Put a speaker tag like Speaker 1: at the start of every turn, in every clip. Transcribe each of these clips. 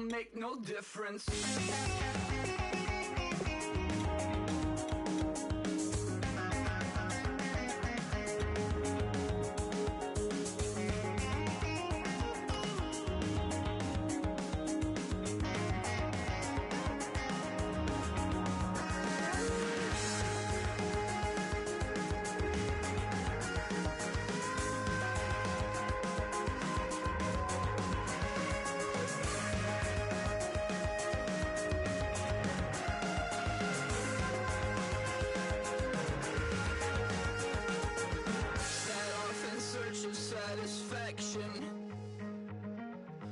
Speaker 1: don't make no difference.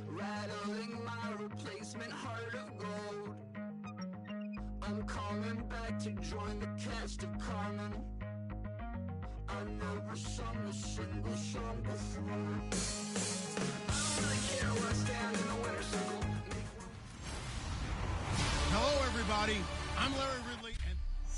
Speaker 1: Rattling my replacement heart of gold. I'm coming back to join the cast of Carmen. I never sung a single song before. I don't really care where I stand in the winner's circle.
Speaker 2: Hello, everybody. I'm Larry Ridley.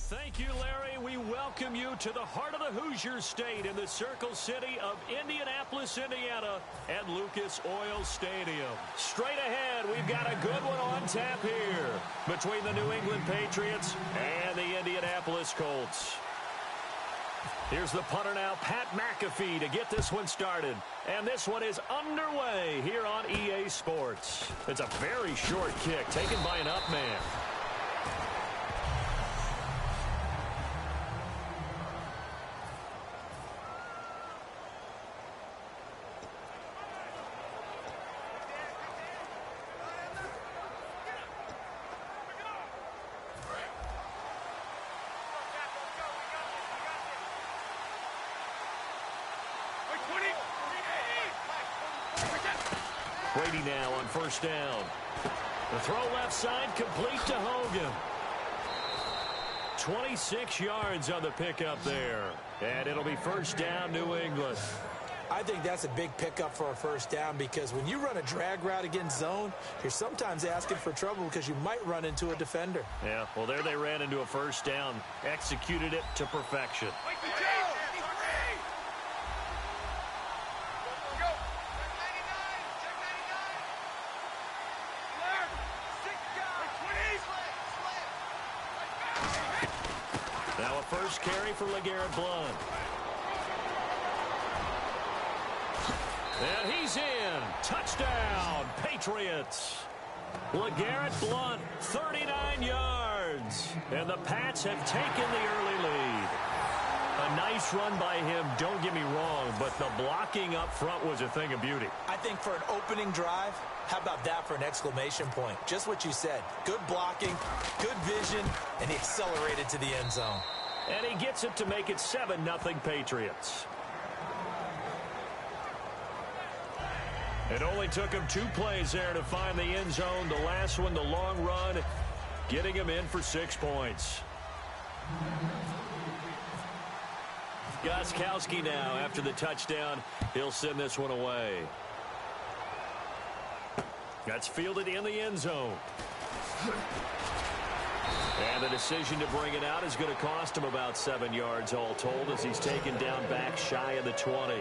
Speaker 3: Thank you, Larry. We welcome you to the heart of the Hoosier State in the Circle City of Indianapolis, Indiana, at Lucas Oil Stadium. Straight ahead, we've got a good one on tap here between the New England Patriots and the Indianapolis Colts. Here's the punter now, Pat McAfee, to get this one started. And this one is underway here on EA Sports. It's a very short kick taken by an up man. Brady now on first down. The throw left side complete to Hogan. 26 yards on the pickup there. And it'll be first down, New England.
Speaker 4: I think that's a big pickup for a first down because when you run a drag route against zone, you're sometimes asking for trouble because you might run into a defender.
Speaker 3: Yeah, well, there they ran into a first down. Executed it to perfection. Now a first carry for LeGarrette Blount. And he's in. Touchdown, Patriots. LeGarrette Blount, 39 yards. And the Pats have taken the early lead. A nice run by him, don't get me wrong, but the blocking up front was a thing of beauty.
Speaker 4: I think for an opening drive, how about that for an exclamation point? Just what you said. Good blocking, good vision, and he accelerated to the end zone.
Speaker 3: And he gets it to make it 7-0 Patriots. It only took him 2 plays there to find the end zone. The last one, the long run, getting him in for 6 points. Gostkowski now after the touchdown. He'll send this one away. That's fielded in the end zone. And the decision to bring it out is going to cost him about 7 yards all told as he's taken down back shy of the 20.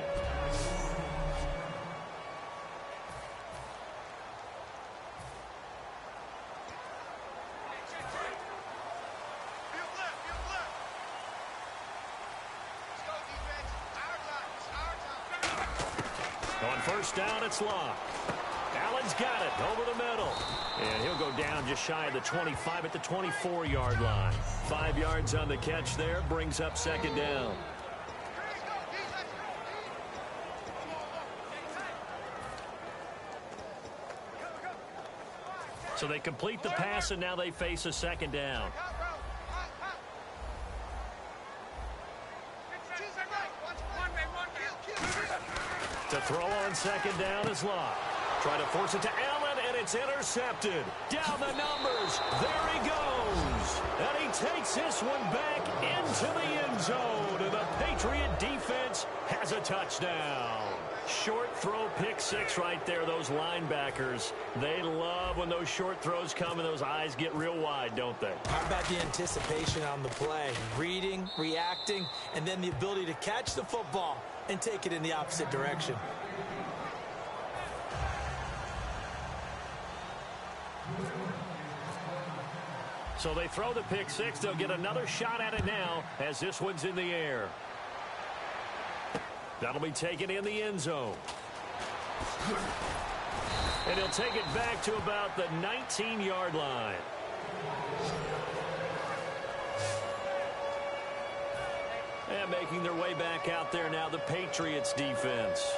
Speaker 3: On first down, it's locked. Allen's got it over the middle. And he'll go down just shy of the 25 at the 24-yard line. 5 yards on the catch there, brings up second down. So they complete the pass, and now they face a second down. To throw on second down is locked. Try to force it to Allen, and it's intercepted. Down the numbers. There he goes. And he takes this one back into the end zone. And the Patriot defense has a touchdown. Short throw, pick six right there. Those linebackers, they love when those short throws come and those eyes get real wide, don't they?
Speaker 4: How about the anticipation on the play? Reading, reacting, and then the ability to catch the football and take it in the opposite direction.
Speaker 3: So they throw the pick six. They'll get another shot at it now as this one's in the air. That'll be taken in the end zone. And he'll take it back to about the 19-yard line. And making their way back out there now, the Patriots defense.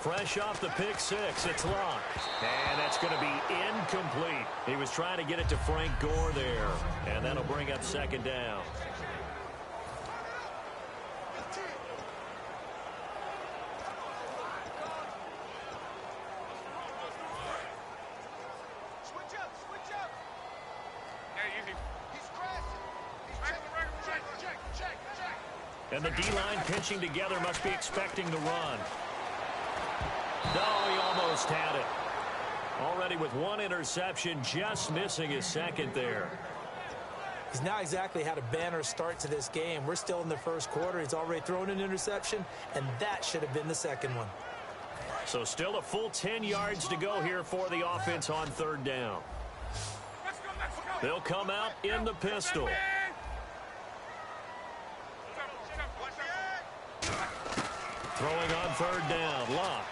Speaker 3: Fresh off the pick six, it's locked. And that's going to be incomplete. He was trying to get it to Frank Gore there. And that'll bring up second down. And the D-line pinching together, must be expecting to run. No, he almost had it. Already with one interception, just missing his second there.
Speaker 4: He's now exactly had a banner start to this game. We're still in the first quarter. He's already thrown an interception, and that should have been the second one.
Speaker 3: So still a full 10 yards to go here for the offense on third down. They'll come out in the pistol. Throwing on third down, Locke.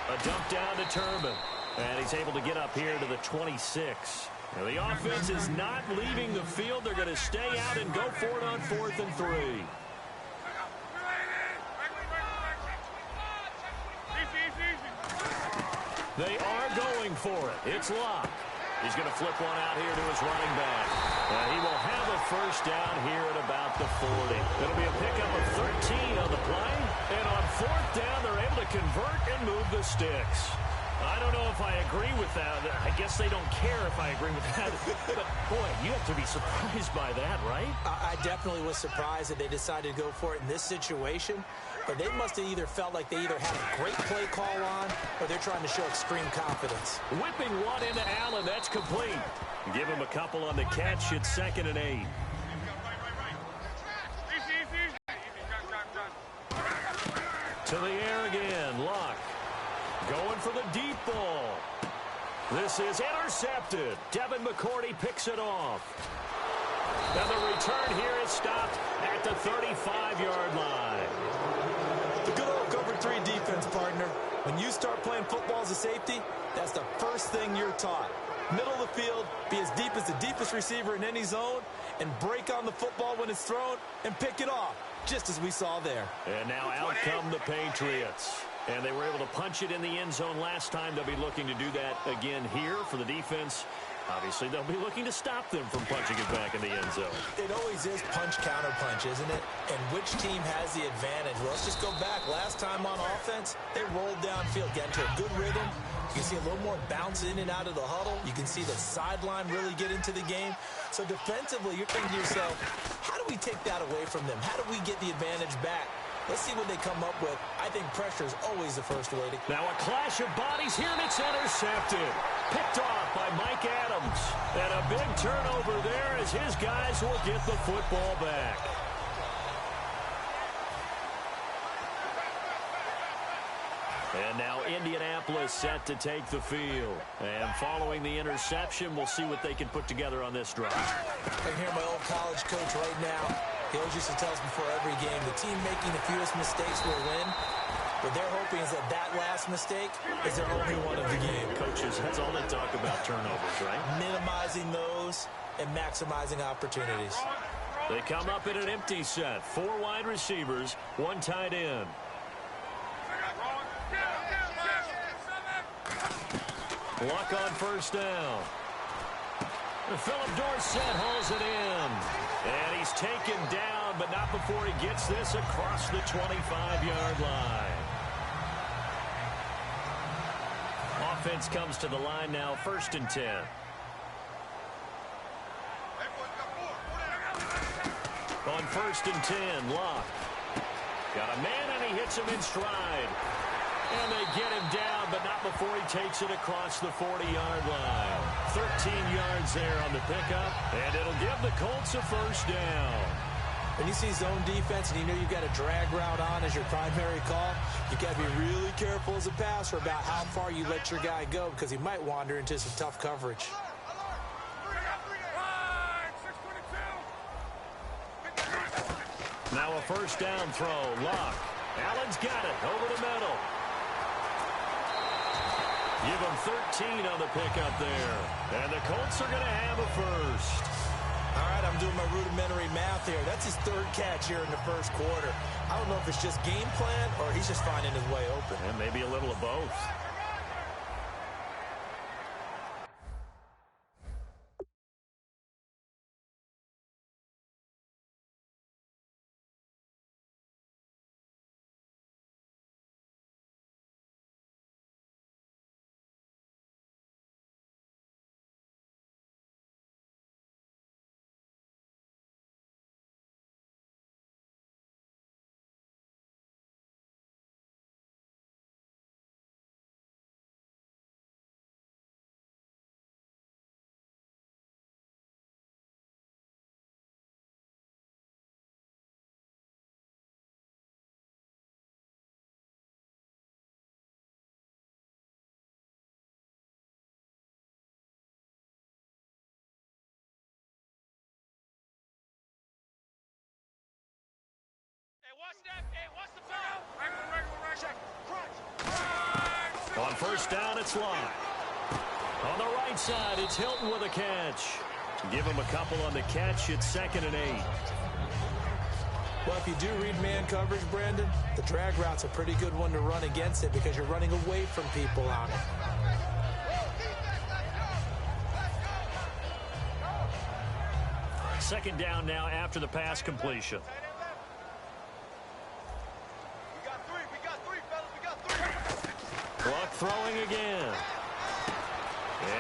Speaker 3: A dump down to Turbin. And he's able to get up here to the 26. Now the offense is not leaving the field. They're going to stay out and go for it on 4th and 3. They are going for it. It's Locke. He's going to flip one out here to his running back. And he will have a first down here at about the 40. It'll be a pickup of 13 on the play. And on 4th down, they're able to convert and move the sticks. I don't know if I agree with that. I guess they don't care if I agree with that. But, boy, you have to be surprised by that, right?
Speaker 4: I definitely was surprised that they decided to go for it in this situation. But they must have either felt like they either had a great play call on or they're trying to show extreme confidence.
Speaker 3: Whipping one into Allen. That's complete. Give him a couple on the catch. It's 2nd and 8. To the air again. Locke. Going for the deep ball. This is intercepted. Devin McCourty picks it off. And the return here is stopped at the 35-yard line.
Speaker 4: The good old cover 3 defense, partner. When you start playing football as a safety, that's the first thing you're taught. Middle of the field, be as deep as the deepest receiver in any zone, and break on the football when it's thrown and pick it off, just as we saw there.
Speaker 3: And now out come the Patriots. And they were able to punch it in the end zone last time. They'll be looking to do that again here for the defense. Obviously, they'll be looking to stop them from punching it back in the end zone.
Speaker 4: It always is punch-counter-punch, isn't it? And which team has the advantage? Well, let's just go back. Last time on offense, they rolled downfield, get into a good rhythm. You can see a little more bounce in and out of the huddle. You can see the sideline really get into the game. So defensively, you're thinking to yourself, how do we take that away from them? How do we get the advantage back? Let's see what they come up with. I think pressure is always the first way to...
Speaker 3: Now a clash of bodies here, and it's intercepted. Picked off by Mike Adams. And a big turnover there as his guys will get the football back. And now Indianapolis set to take the field. And following the interception, we'll see what they can put together on this drive.
Speaker 4: I hear my old college coach right now. He always used to tell us before every game, the team making the fewest mistakes will win. What they're hoping is that last mistake is their only one of the game.
Speaker 3: Coaches, that's all they talk about, turnovers, right?
Speaker 4: Minimizing those and maximizing opportunities.
Speaker 3: They come up in an empty set. 4 wide receivers, 1 tight end. Luck on first down. Philip Dorsett hauls it in. And he's taken down, but not before he gets this across the 25-yard line. Offense comes to the line now, 1st and 10. On 1st and 10, Locke. Got a man, and he hits him in stride. And they get him down, but not before he takes it across the 40-yard line. 13 yards there on the pickup, and it'll give the Colts a first down.
Speaker 4: When you see zone defense and you know you've got a drag route on as your primary call, you got to be really careful as a passer about how far you let your guy go because he might wander into some tough coverage.
Speaker 3: Now a first down throw. Luck. Allen's got it over the middle. Give him 13 on the pickup there. And the Colts are going to have a first.
Speaker 4: All right, I'm doing my rudimentary math here. That's his third catch here in the first quarter. I don't know if it's just game plan or he's just finding his way open.
Speaker 3: And maybe a little of both. On first down, it's Locke. On the right side, it's Hilton with a catch. Give him a couple on the catch. It's 2nd and 8.
Speaker 4: Well, if you do read man coverage, Brandon, the drag route's a pretty good one to run against it because you're running away from people on it.
Speaker 3: Second down now after the pass completion. Luck throwing again.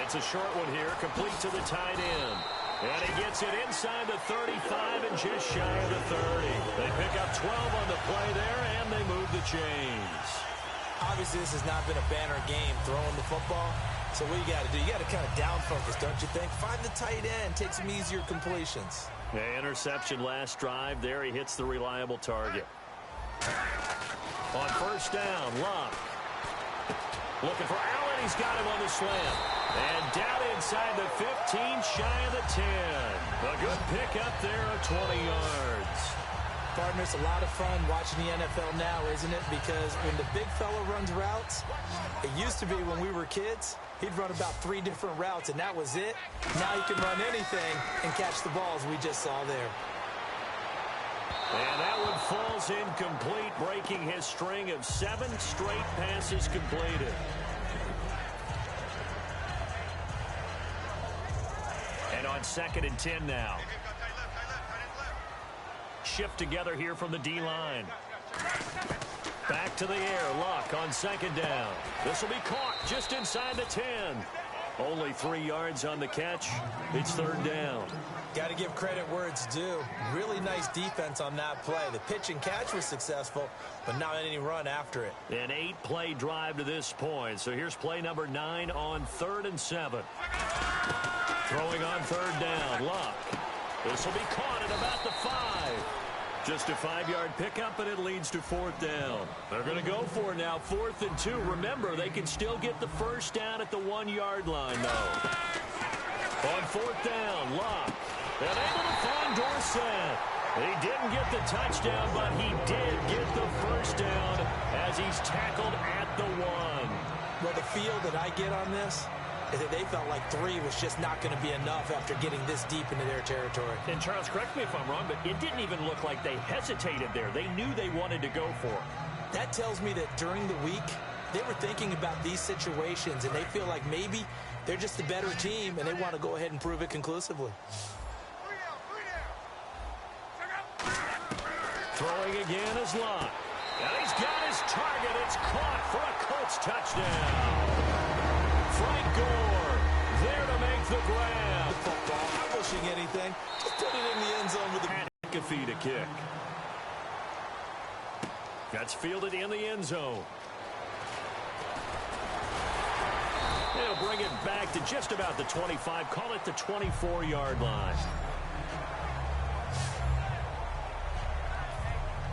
Speaker 3: It's a short one here, complete to the tight end. And he gets it inside the 35 and just shy of the 30. They pick up 12 on the play there, and they move the chains.
Speaker 4: Obviously, this has not been a banner game throwing the football. So what you got to do, you got to kind of down focus, don't you think? Find the tight end, take some easier completions.
Speaker 3: Interception last drive. There he hits the reliable target. On first down, Luck. Looking for Allen. He's got him on the slant. And down inside the 15, shy of the 10. A good pickup there of 20 yards.
Speaker 4: Partner, it's a lot of fun watching the NFL now, isn't it? Because when the big fella runs routes, it used to be when we were kids, he'd run about 3 different routes, and that was it. Now he can run anything and catch the balls we just saw there.
Speaker 3: And that one falls incomplete, breaking his string of 7 straight passes completed. And on 2nd and 10 now. Shift together here from the D-line. Back to the air. Luck on 2nd down. This will be caught just inside the 10. Only 3 yards on the catch. It's 3rd down.
Speaker 4: Got to give credit where it's due. Really nice defense on that play. The pitch and catch was successful, but not any run after it.
Speaker 3: An 8-play drive to this point. So here's play number 9 on 3rd and 7. Throwing on 3rd down. Luck. This will be caught at about the 5. Just a 5-yard pickup, and it leads to 4th down. They're going to go for it now, 4th and 2. Remember, they can still get the first down at the 1-yard line, though. On 4th down, Luck. And able to find Dorsett. He didn't get the touchdown, but he did get the first down as he's tackled at the 1.
Speaker 4: Well, the feel that I get on this is that they felt like 3 was just not going to be enough after getting this deep into their territory.
Speaker 3: And Charles, correct me if I'm wrong, but it didn't even look like they hesitated there. They knew they wanted to go for it.
Speaker 4: That tells me that during the week, they were thinking about these situations, and they feel like maybe they're just the better team, and they want to go ahead and prove it conclusively.
Speaker 3: Throwing again is Luck. And he's got his target. It's caught for a Colts touchdown. Frank Gore there to make the grab.
Speaker 4: Football, not pushing anything. Just put it in the end zone with a
Speaker 3: McAfee to kick. That's fielded in the end zone. They'll bring it back to just about the 25. Call it the 24-yard line.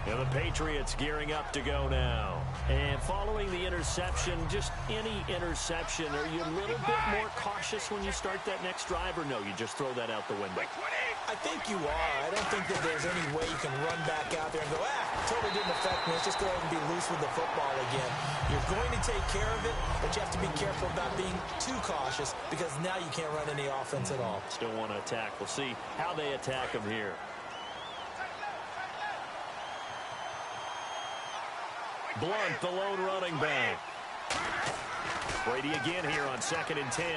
Speaker 3: And the Patriots gearing up to go now. And following the interception, just any interception, are you a little bit more cautious when you start that next drive, or no, you just throw that out the window?
Speaker 4: I think you are. I don't think that there's any way you can run back out there and go, totally didn't affect me. Let's just go ahead and be loose with the football again. You're going to take care of it, but you have to be careful about being too cautious because now you can't run any offense at all.
Speaker 3: Still want to attack. We'll see how they attack them here. Blunt, the lone running back. Brady again here on 2nd and 10.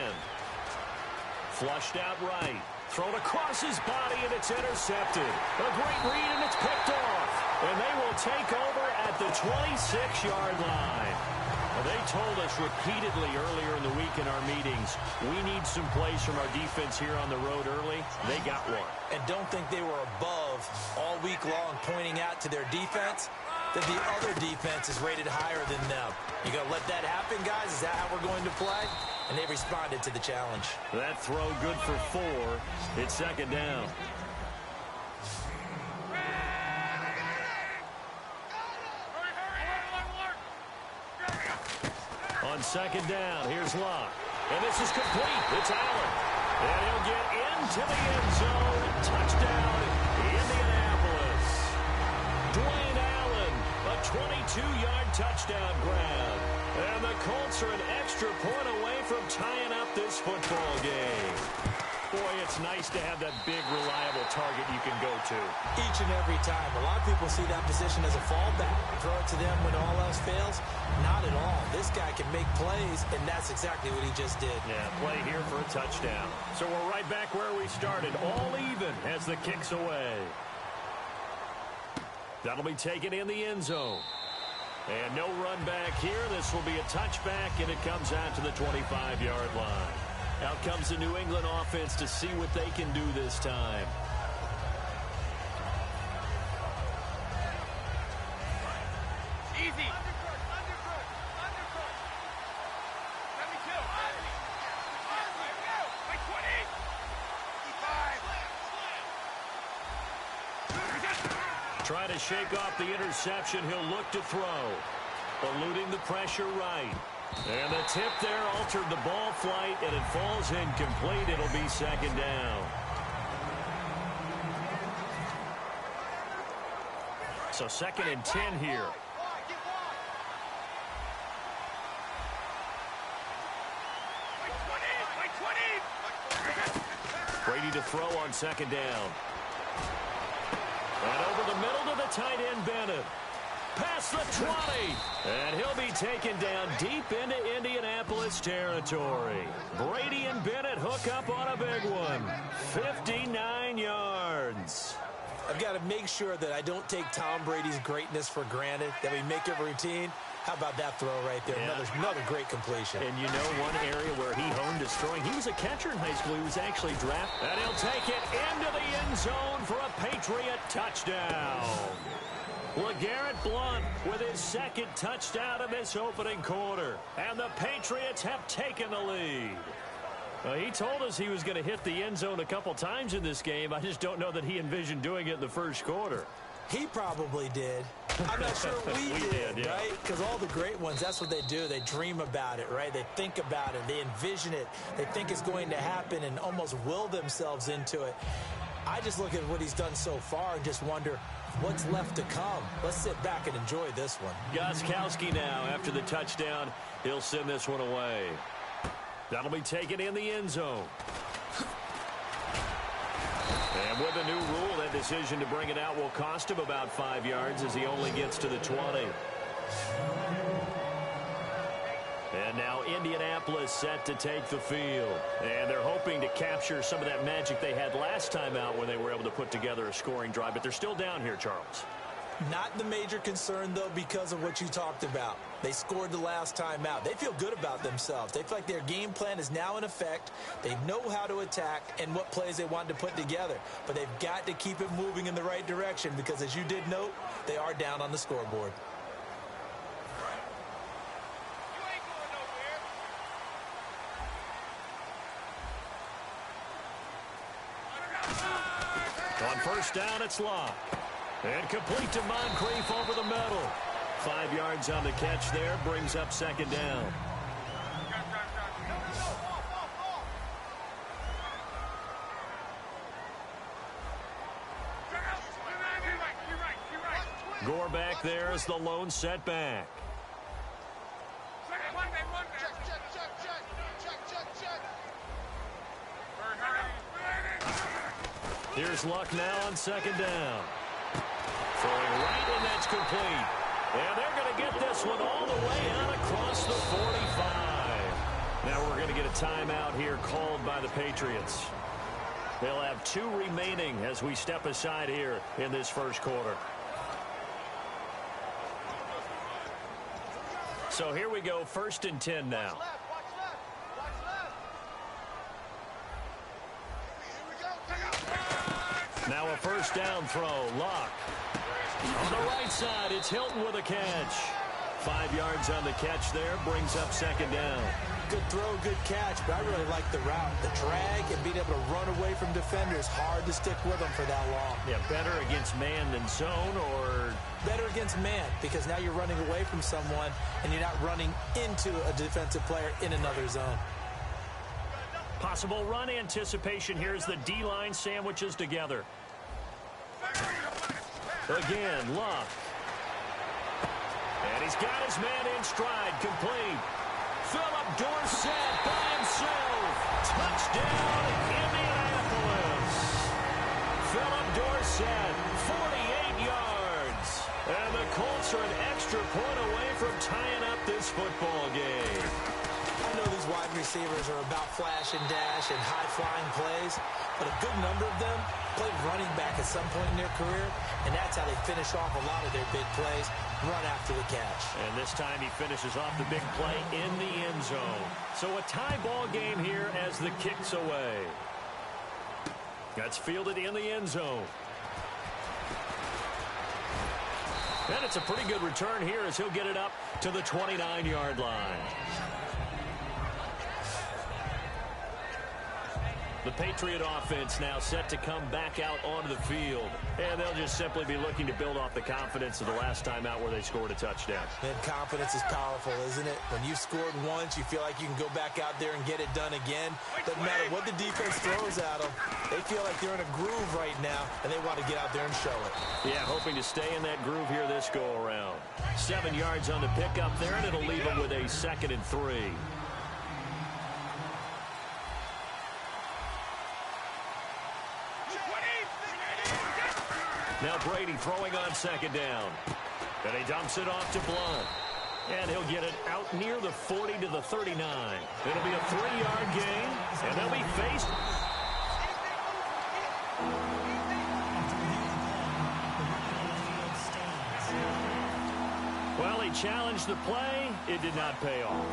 Speaker 3: Flushed out right. Thrown across his body, and it's intercepted. A great read, and it's picked off. And they will take over at the 26-yard line. Well, they told us repeatedly earlier in the week in our meetings, we need some plays from our defense here on the road early. They got one.
Speaker 4: And don't think they were above all week long pointing out to their defense that the other defense is rated higher than them. You going to let that happen, guys? Is that how we're going to play? And they responded to the challenge.
Speaker 3: That throw good for 4. It's 2nd down. On 2nd down, here's Locke. And this is complete. It's Allen. And he'll get into the end zone. Touchdown, Indianapolis. Dwayne Allen, a 22-yard touchdown grab. And the Colts are an extra point away from tying up this football game. Boy, it's nice to have that big, reliable target you can go to.
Speaker 4: Each and every time. A lot of people see that position as a fallback. Throw it to them when all else fails. Not at all. This guy can make plays, and that's exactly what he just did.
Speaker 3: Yeah, play here for a touchdown. So we're right back where we started. All even as the kick's away. That'll be taken in the end zone. And no run back here. This will be a touchback, and it comes out to the 25-yard line. Out comes the New England offense to see what they can do this time.
Speaker 5: Easy.
Speaker 3: Trying to shake off the interception. He'll look to throw. Eluding the pressure right. And the tip there altered the ball flight, and it falls incomplete. It'll be 2nd down. So 2nd and 10 here. Brady to throw on 2nd down. And over the middle to the tight end, Bennett. Past the 20. And he'll be taken down deep into Indianapolis territory. Brady and Bennett hook up on a big one. 59 yards.
Speaker 4: I've got to make sure that I don't take Tom Brady's greatness for granted, that we make it routine. How about that throw right there?
Speaker 3: Yeah.
Speaker 4: Another great completion.
Speaker 3: And you know one area where he honed his throwing, he was a catcher in high school. He was actually drafted. And he'll take it into the end zone for a Patriot touchdown. LeGarrette Blount with his 2nd touchdown in this opening quarter. And the Patriots have taken the lead. He told us he was going to hit the end zone a couple times in this game. I just don't know that he envisioned doing it in the first quarter.
Speaker 4: He probably did. I'm not sure we did,
Speaker 3: yeah.
Speaker 4: right? Because all the great ones, that's what they do. They dream about it, right? They think about it. They envision it. They think it's going to happen and almost will themselves into it. I just look at what he's done so far and just wonder what's left to come. Let's sit back and enjoy this one.
Speaker 3: Gostkowski now after the touchdown. He'll send this one away. That'll be taken in the end zone. And with a new rule, that decision to bring it out will cost him about 5 yards as he only gets to the 20. And now Indianapolis set to take the field. And they're hoping to capture some of that magic they had last time out when they were able to put together a scoring drive. But they're still down here, Charles.
Speaker 4: Not the major concern, though, because of what you talked about. They scored the last time out. They feel good about themselves. They feel like their game plan is now in effect. They know how to attack and what plays they want to put together. But they've got to keep it moving in the right direction because, as you did note, they are down on the scoreboard.
Speaker 3: On first down, it's Locke. And complete to Moncrief over the middle. 5 yards on the catch there, brings up second down. Gore back there is the lone setback. Here's Luck now on second down. Throwing right, and that's complete. And they're going to get this one all the way out across the 45. Now we're going to get a timeout here called by the Patriots. They'll have 2 remaining as we step aside here in this first quarter. So here we go, 1st and 10 now. Now a first down throw, Locke. On the right side, it's Hilton with a catch. 5 yards on the catch there, brings up second down.
Speaker 4: Good throw, good catch, but I really like the route. The drag and being able to run away from defenders, hard to stick with them for that long.
Speaker 3: Yeah, better against man than zone, or?
Speaker 4: Better against man, because now you're running away from someone and you're not running into a defensive player in another zone.
Speaker 3: Possible run anticipation here as the D-line sandwiches together. Again, Luck. And he's got his man in stride, complete. Philip Dorsett by himself. Touchdown, Indianapolis. Philip Dorsett, 48 yards. And the Colts are an extra point away from tying up this football game.
Speaker 4: I know these wide receivers are about flash and dash and high-flying plays, but a good number of them played running back at some point in their career, and that's how they finish off a lot of their big plays, run after the catch.
Speaker 3: And this time he finishes off the big play in the end zone. So a tie ball game here as the kick's away. That's fielded in the end zone. And it's a pretty good return here as he'll get it up to the 29-yard line. The Patriot offense now set to come back out onto the field. And they'll just simply be looking to build off the confidence of the last time out where they scored a touchdown.
Speaker 4: And confidence is powerful, isn't it? When you scored once, you feel like you can go back out there and get it done again. Doesn't matter what the defense throws at them. They feel like they're in a groove right now, and they want to get out there and show it.
Speaker 3: Yeah, hoping to stay in that groove here this go-around. 7 yards on the pickup there, and it'll leave them with a 2nd and 3. Now Brady throwing on second down. And he dumps it off to Blunt. And he'll get it out near the 40 to the 39. It'll be a 3-yard gain, and they'll be faced. Well, he challenged the play. It did not pay off.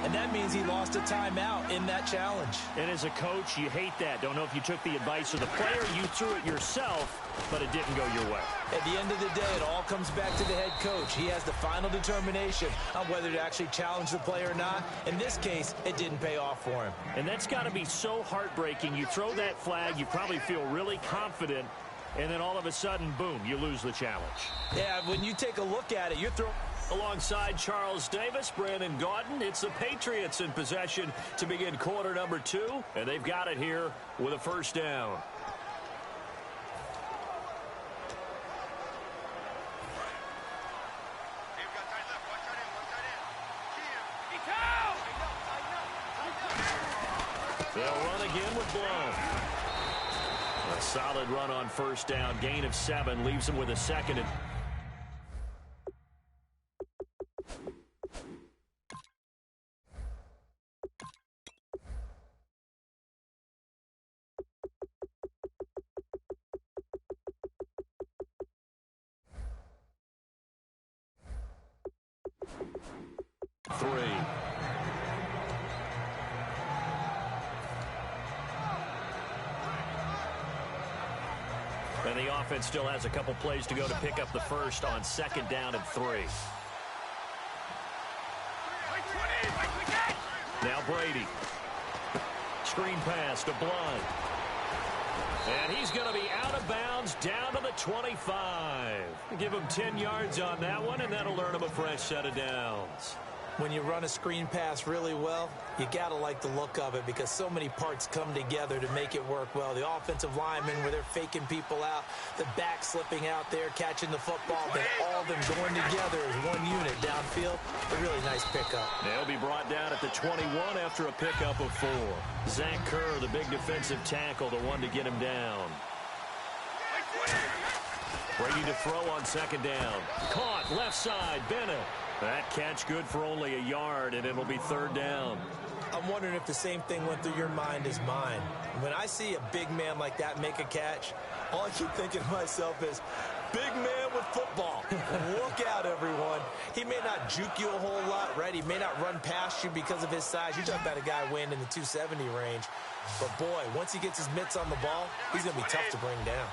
Speaker 4: And that means he lost a timeout in that challenge.
Speaker 3: And as a coach, you hate that. Don't know if you took the advice of the player. You threw it yourself, but it didn't go your way.
Speaker 4: At the end of the day, it all comes back to the head coach. He has the final determination on whether to actually challenge the play or not. In this case, it didn't pay off for him.
Speaker 3: And that's got to be so heartbreaking. You throw that flag, you probably feel really confident, and then all of a sudden, boom, you lose the challenge.
Speaker 4: Yeah, when you take a look at it, you're throwing...
Speaker 3: Alongside Charles Davis, Brandon Gaudin, it's the Patriots in possession to begin quarter number 2, and they've got it here with a first down. They'll run again with Blunt. A solid run on first down, gain of 7, leaves them with a 2nd and... And the offense still has a couple plays to go to pick up the first on 2nd down and 3. Now Brady. Screen pass to Blunt. And he's going to be out of bounds downs down to the 25. Give him 10 yards on that one, and that'll earn him a fresh set of downs.
Speaker 4: When you run a screen pass really well, you got to like the look of it because so many parts come together to make it work well. The offensive linemen where they're faking people out, the back slipping out there, catching the football, then all of them going together as one unit downfield. A really nice pickup.
Speaker 3: They'll be brought down at the 21 after a pickup of 4. Zach Kerr, the big defensive tackle, the one to get him down. Brady to throw on second down. Caught, left side, Bennett. That catch good for only a yard, and it'll be third down.
Speaker 4: I'm wondering if the same thing went through your mind as mine. When I see a big man like that make a catch, all I keep thinking to myself is, big man with football. Look out, everyone. He may not juke you a whole lot, right? He may not run past you because of his size. You're talking about a guy weighing in the 270 range. But, boy, once he gets his mitts on the ball, he's going to be tough to bring down.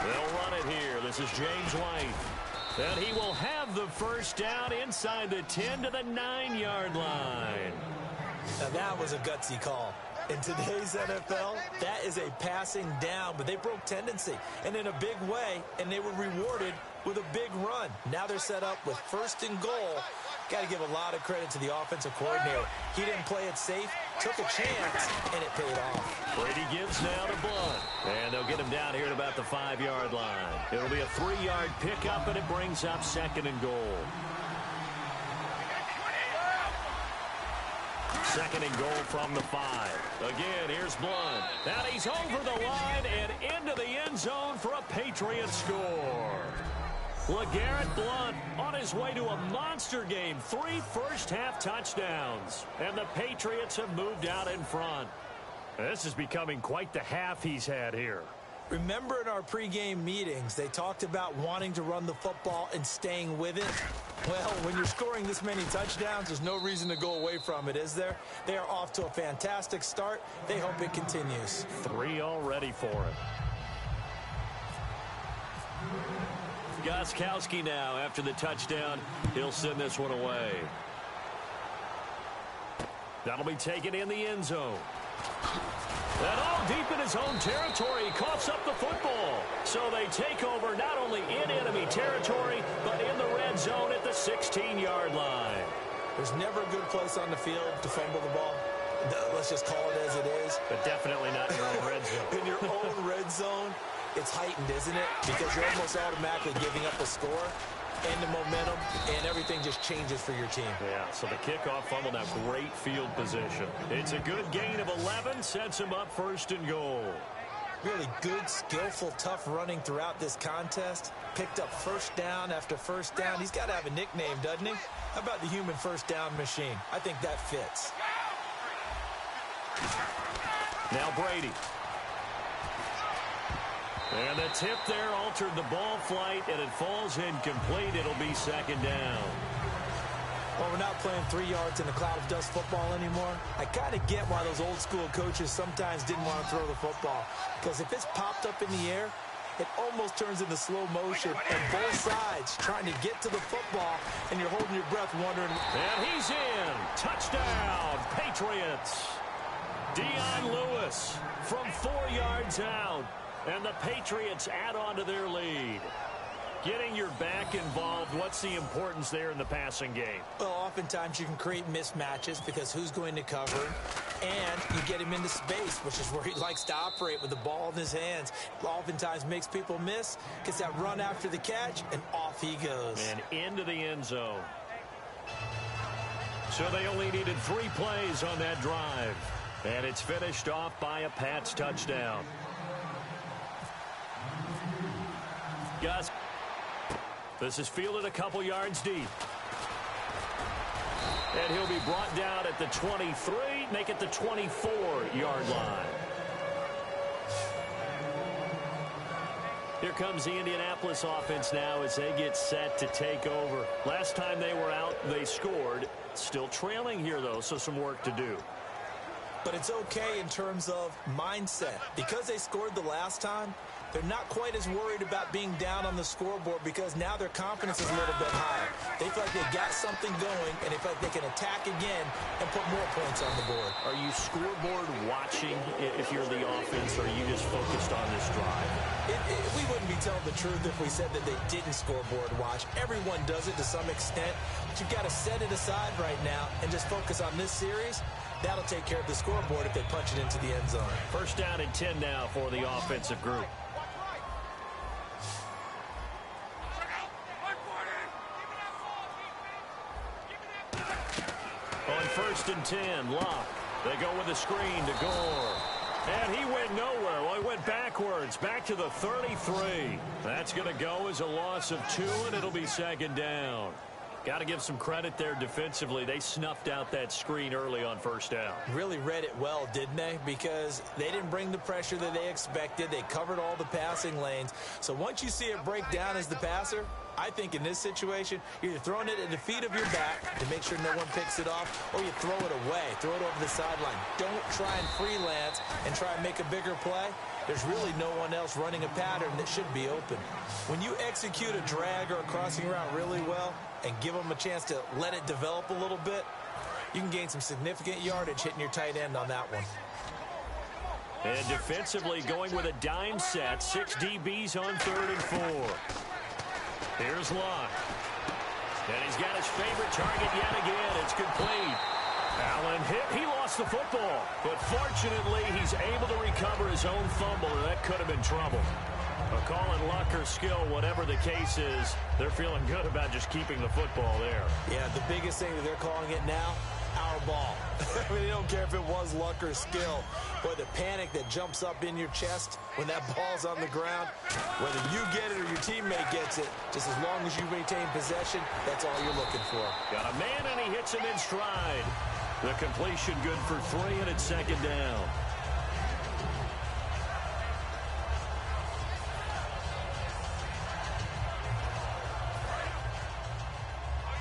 Speaker 3: They'll run it here. This is James White. And he will have the first down inside the 10 to the 9-yard line.
Speaker 4: Now that was a gutsy call. In today's NFL, that is a passing down, but they broke tendency and in a big way, and they were rewarded with a big run. Now they're set up with first and goal. Got to give a lot of credit to the offensive coordinator. He didn't play it safe, took a chance, and it paid off.
Speaker 3: Brady gives now to Blunt. And they'll get him down here at about the 5-yard line. It'll be a 3-yard pickup, and it brings up second and goal. Second and goal from the 5. Again, here's Blunt. And he's over the line and into the end zone for a Patriots score. LeGarrette Blunt on his way to a monster game. 3 first-half touchdowns. And the Patriots have moved out in front. This is becoming quite the half he's had here.
Speaker 4: Remember in our pregame meetings, they talked about wanting to run the football and staying with it? Well, when you're scoring this many touchdowns, there's no reason to go away from it, is there? They are off to a fantastic start. They hope it continues.
Speaker 3: 3 already for it. Gostkowski now after the touchdown. He'll send this one away. That'll be taken in the end zone. And all deep in his own territory, he coughs up the football. So they take over not only in enemy territory, but in the red zone at the 16-yard line.
Speaker 4: There's never a good place on the field to fumble the ball. Let's just call it as it is.
Speaker 3: But definitely not in your own red zone.
Speaker 4: In your own red zone, it's heightened, isn't it? Because you're almost automatically giving up a score and the momentum, and everything just changes for your team.
Speaker 3: Yeah, so the kickoff fumble, now great field position. It's a good gain of 11, sets him up first and goal.
Speaker 4: Really good, skillful, tough running throughout this contest. Picked up first down after first down. He's got to have a nickname, doesn't he? How about the human first down machine? I think that fits.
Speaker 3: Now Brady. And the tip there altered the ball flight, and it falls incomplete. It'll be second down.
Speaker 4: Well, we're not playing 3 yards in a cloud of dust football anymore. I kind of get why those old school coaches sometimes didn't want to throw the football. Because if it's popped up in the air, it almost turns into slow motion. And both sides trying to get to the football, and you're holding your breath wondering.
Speaker 3: And he's in. Touchdown, Patriots. Dion Lewis from 4 yards out. And the Patriots add on to their lead. Getting your back involved, what's the importance there in the passing game?
Speaker 4: Well, oftentimes you can create mismatches because who's going to cover, and you get him into space, which is where he likes to operate with the ball in his hands. Oftentimes makes people miss, gets that run after the catch, and off he goes.
Speaker 3: And into the end zone. So they only needed 3 plays on that drive. And it's finished off by a Pats touchdown. Gus. This is fielded a couple yards deep. And he'll be brought down at the 23, make it the 24-yard line. Here comes the Indianapolis offense now as they get set to take over. Last time they were out, they scored. Still trailing here, though, so some work to do.
Speaker 4: But it's okay in terms of mindset. Because they scored the last time, they're not quite as worried about being down on the scoreboard because now their confidence is a little bit higher. They feel like they got something going, and they feel like they can attack again and put more points on the board.
Speaker 3: Are you scoreboard watching if you're the offense, or are you just focused on this drive?
Speaker 4: We wouldn't be telling the truth if we said that they didn't scoreboard watch. Everyone does it to some extent, but you've got to set it aside right now and just focus on this series. That'll take care of the scoreboard if they punch it into the end zone.
Speaker 3: First down and 10 now for the offensive group. On first and 10, Locke. They go with a screen to Gore. And he went nowhere. Well, he went backwards, back to the 33. That's going to go as a loss of 2, and it'll be second down. Got to give some credit there defensively. They snuffed out that screen early on first down.
Speaker 4: Really read it well, didn't they? Because they didn't bring the pressure that they expected. They covered all the passing lanes. So once you see it break down as the passer, I think in this situation, you're either throwing it at the feet of your back to make sure no one picks it off, or you throw it away, throw it over the sideline. Don't try and freelance and try and make a bigger play. There's really no one else running a pattern that should be open. When you execute a drag or a crossing route really well and give them a chance to let it develop a little bit, you can gain some significant yardage hitting your tight end on that one.
Speaker 3: And defensively going with a dime set, 6 DBs on 3rd and 4. Here's Locke. And he's got his favorite target yet again. It's complete. Allen hit. He lost the football. But fortunately, he's able to recover his own fumble, and that could have been trouble. A call in luck or skill, whatever the case is, they're feeling good about just keeping the football there.
Speaker 4: Yeah, the biggest thing that they're calling it now, our ball. I mean, they don't care if it was luck or skill. Boy, the panic that jumps up in your chest when that ball's on the ground, whether you get it or your teammate gets it, just as long as you maintain possession, that's all you're looking for.
Speaker 3: Got a man, and he hits him in stride. The completion good for 3, and it's second down.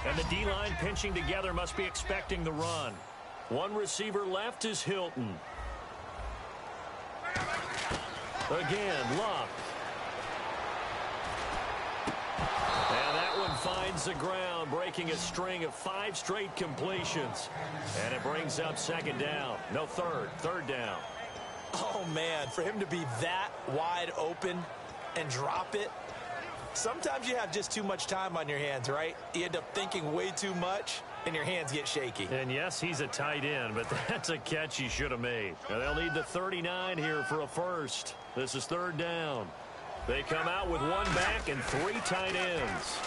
Speaker 3: And the D-line pinching together must be expecting the run. One receiver left is Hilton. Again, Locke. And that one finds the ground, breaking a string of 5 straight completions. And it brings up second down. No, third down.
Speaker 4: Oh, man, for him to be that wide open and drop it, sometimes you have just too much time on your hands, right? You end up thinking way too much, and your hands get shaky.
Speaker 3: And yes, he's a tight end, but that's a catch he should have made. And they'll need the 39 here for a first. This is third down. They come out with 1 back and 3 tight ends.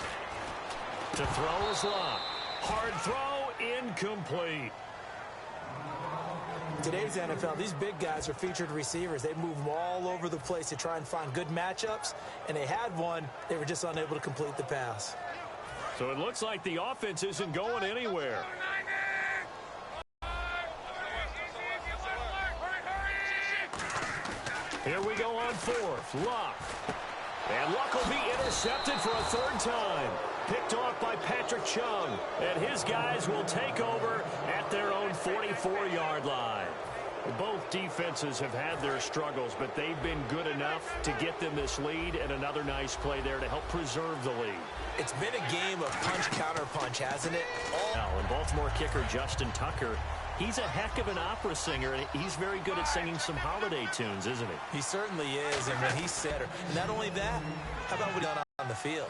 Speaker 3: To throw is Locke. Hard throw, incomplete.
Speaker 4: Today's NFL, these big guys are featured receivers. They move them all over the place to try and find good matchups, and they had one. They were just unable to complete the pass.
Speaker 3: So it looks like the offense isn't going anywhere. Here we go on 4th. Locke. And Locke will be intercepted for a 3rd time. Picked off by Patrick Chung. And his guys will take over at their own 44-yard line. Both defenses have had their struggles, but they've been good enough to get them this lead, and another nice play there to help preserve the lead.
Speaker 4: It's been a game of punch-counter-punch, hasn't it?
Speaker 3: And Baltimore kicker Justin Tucker, he's a heck of an opera singer, and he's very good at singing some holiday tunes, isn't he?
Speaker 4: He certainly is, and when he said her, not only that, how about what he done on the field?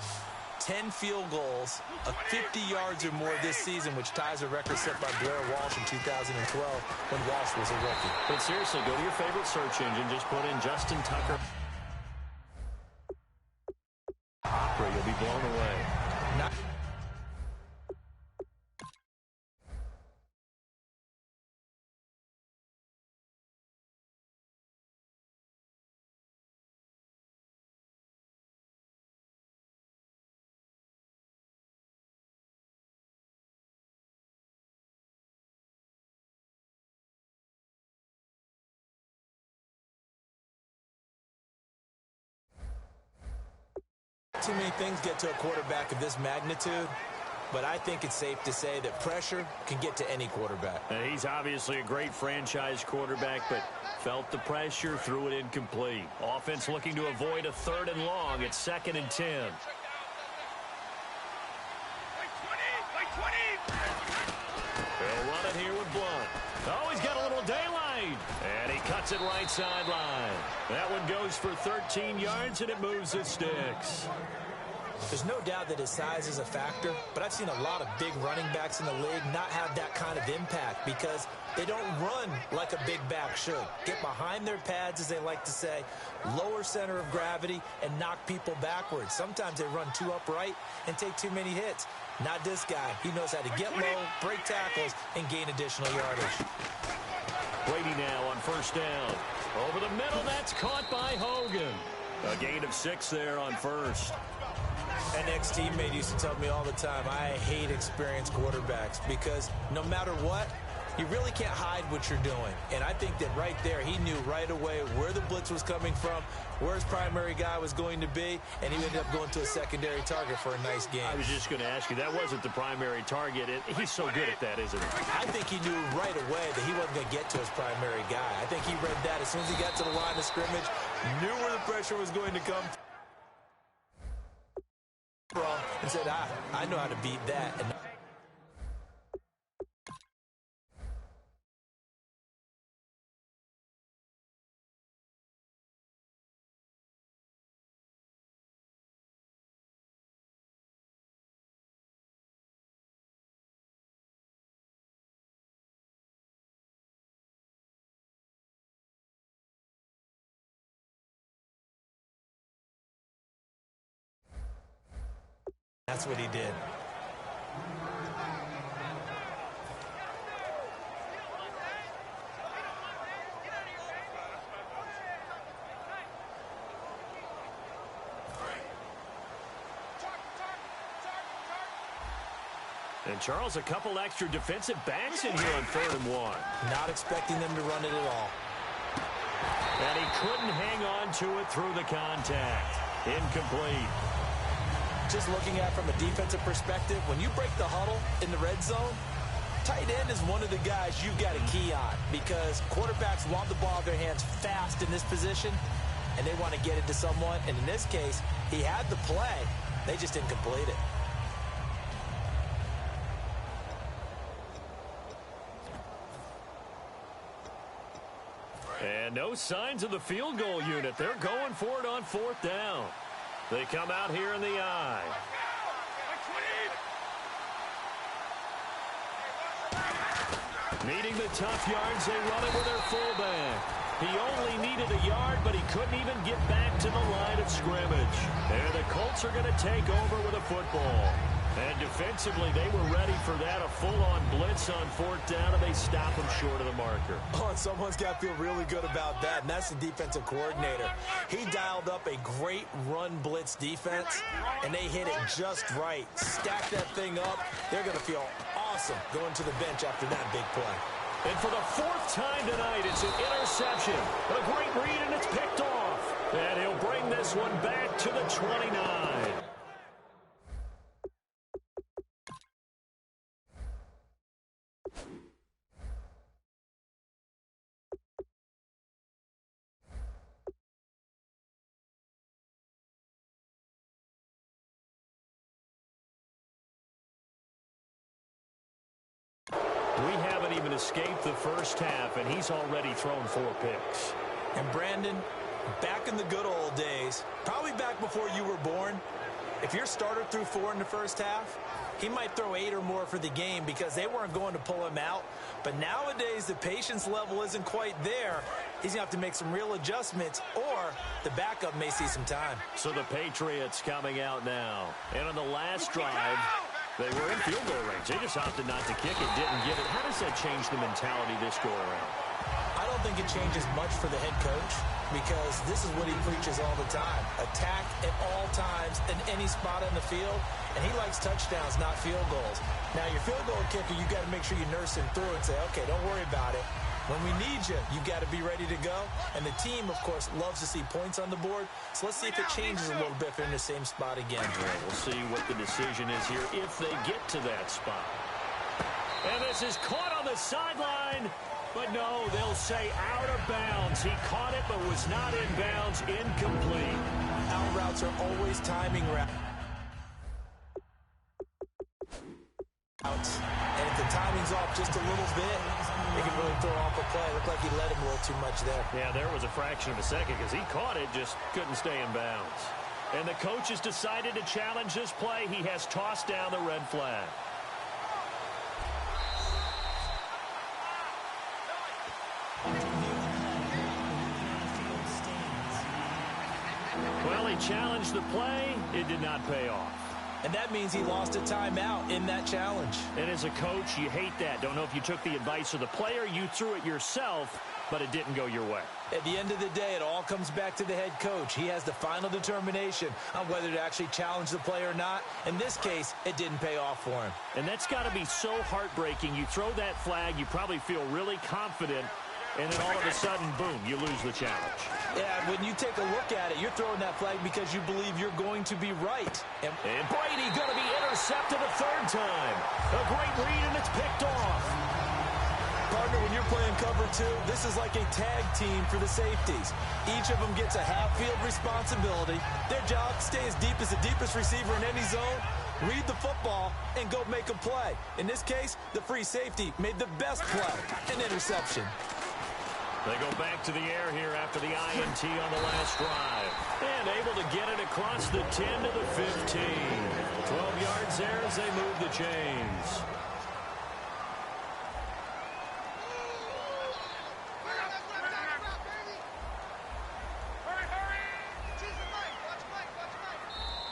Speaker 4: 10 field goals, 50 yards or more this season, which ties a record set by Blair Walsh in 2012 when Walsh was a rookie.
Speaker 3: But seriously, go to your favorite search engine, just put in Justin Tucker. Opera, you'll be blown away.
Speaker 4: Too many things get to a quarterback of this magnitude, but I think it's safe to say that pressure can get to any quarterback.
Speaker 3: He's obviously a great franchise quarterback, but felt the pressure, threw it incomplete. Offense looking to avoid a 3rd and long. It's 2nd and 10. They'll run it here with Blunt. Oh, he's got a little daylight. And he cuts it right sideline. That one goes for 13 yards, and it moves the sticks.
Speaker 4: There's no doubt that his size is a factor, but I've seen a lot of big running backs in the league not have that kind of impact because they don't run like a big back should. Get behind their pads, as they like to say, lower center of gravity, and knock people backwards. Sometimes they run too upright and take too many hits. Not this guy. He knows how to get low, break tackles, and gain additional yardage.
Speaker 3: Brady now on 1st down. Over the middle, that's caught by Hogan. A gain of 6 there on 1st.
Speaker 4: An ex-teammate used to tell me all the time, I hate experienced quarterbacks because no matter what, you really can't hide what you're doing. And I think that right there, he knew right away where the blitz was coming from, where his primary guy was going to be, and he ended up going to a secondary target for a nice game.
Speaker 3: I was just going to ask you, that wasn't the primary target. He's so good at that, isn't he?
Speaker 4: I think he knew right away that he wasn't going to get to his primary guy. I think he read that as soon as he got to the line of scrimmage, knew where the pressure was going to come from, and said, I know how to beat that. And that's what he did.
Speaker 3: And Charles, a couple extra defensive backs in here on 3rd and 1.
Speaker 4: Not expecting them to run it at all.
Speaker 3: And he couldn't hang on to it through the contact. Incomplete.
Speaker 4: Just looking at it from a defensive perspective, when you break the huddle in the red zone, tight end is one of the guys you've got to key on because quarterbacks want the ball in their hands fast in this position, and they want to get it to someone. And in this case, he had the play. They just didn't complete it.
Speaker 3: And no signs of the field goal unit. They're going for it on 4th down. They come out here in the I. Needing the tough yards, they run it with their fullback. He only needed a yard, but he couldn't even get back to the line of scrimmage. And the Colts are going to take over with a football. And defensively, they were ready for that, a full-on blitz on 4th down, and they stop him short of the marker.
Speaker 4: Oh, and someone's got to feel really good about that, and that's the defensive coordinator. He dialed up a great run blitz defense, and they hit it just right. Stack that thing up. They're going to feel awesome going to the bench after that big play.
Speaker 3: And for the 4th time tonight, it's an interception. A great read, and it's picked off. And he'll bring this one back to the 29. We haven't even escaped the first half, and he's already thrown 4 picks.
Speaker 4: And Brandon, back in the good old days, probably back before you were born, if your starter threw 4 in the first half, he might throw 8 or more for the game because they weren't going to pull him out. But nowadays, the patience level isn't quite there. He's going to have to make some real adjustments, or the backup may see some time.
Speaker 3: So the Patriots coming out now. And on the last drive, they were in field goal range. They just opted not to kick it, didn't get it. How does that change the mentality this go around?
Speaker 4: I don't think it changes much for the head coach because this is what he preaches all the time. Attack at all times in any spot on the field, and he likes touchdowns, not field goals. Now, your field goal kicker, you got to make sure you nurse him through and say, okay, don't worry about it. When we need you, you got to be ready to go. And the team, of course, loves to see points on the board. So let's see if it changes a little bit if they're in the same spot again.
Speaker 3: Yeah, we'll see what the decision is here if they get to that spot. And this is caught on the sideline. But no, they'll say out of bounds. He caught it but was not in bounds. Incomplete.
Speaker 4: Out routes are always timing routes. And if the timing's off just a little bit, they can really throw off a play. Looked like he let him a little too much there.
Speaker 3: Yeah, there was a fraction of a second because he caught it, just couldn't stay in bounds. And the coach has decided to challenge this play. He has tossed down the red flag. Well, he challenged the play. It did not pay off.
Speaker 4: And that means he lost a timeout in that challenge.
Speaker 3: And as a coach, you hate that. Don't know if you took the advice of the player, you threw it yourself, but it didn't go your way.
Speaker 4: At the end of the day, it all comes back to the head coach. He has the final determination on whether to actually challenge the play or not. In this case, it didn't pay off for him.
Speaker 3: And that's got to be so heartbreaking. You throw that flag, you probably feel really confident, and then all of a sudden, boom, you lose the challenge.
Speaker 4: Yeah, when you take a look at it, you're throwing that flag because you believe you're going to be right.
Speaker 3: And Brady going to be intercepted a third time. A great read, and it's picked off.
Speaker 4: Partner, when you're playing cover two, this is like a tag team for the safeties. Each of them gets a half-field responsibility. Their job, stay as deep as the deepest receiver in any zone, read the football, and go make a play. In this case, the free safety made the best play, an interception.
Speaker 3: They go back to the air here after the INT on the last drive. And able to get it across the 10 to the 15. 12 yards there as they move the chains.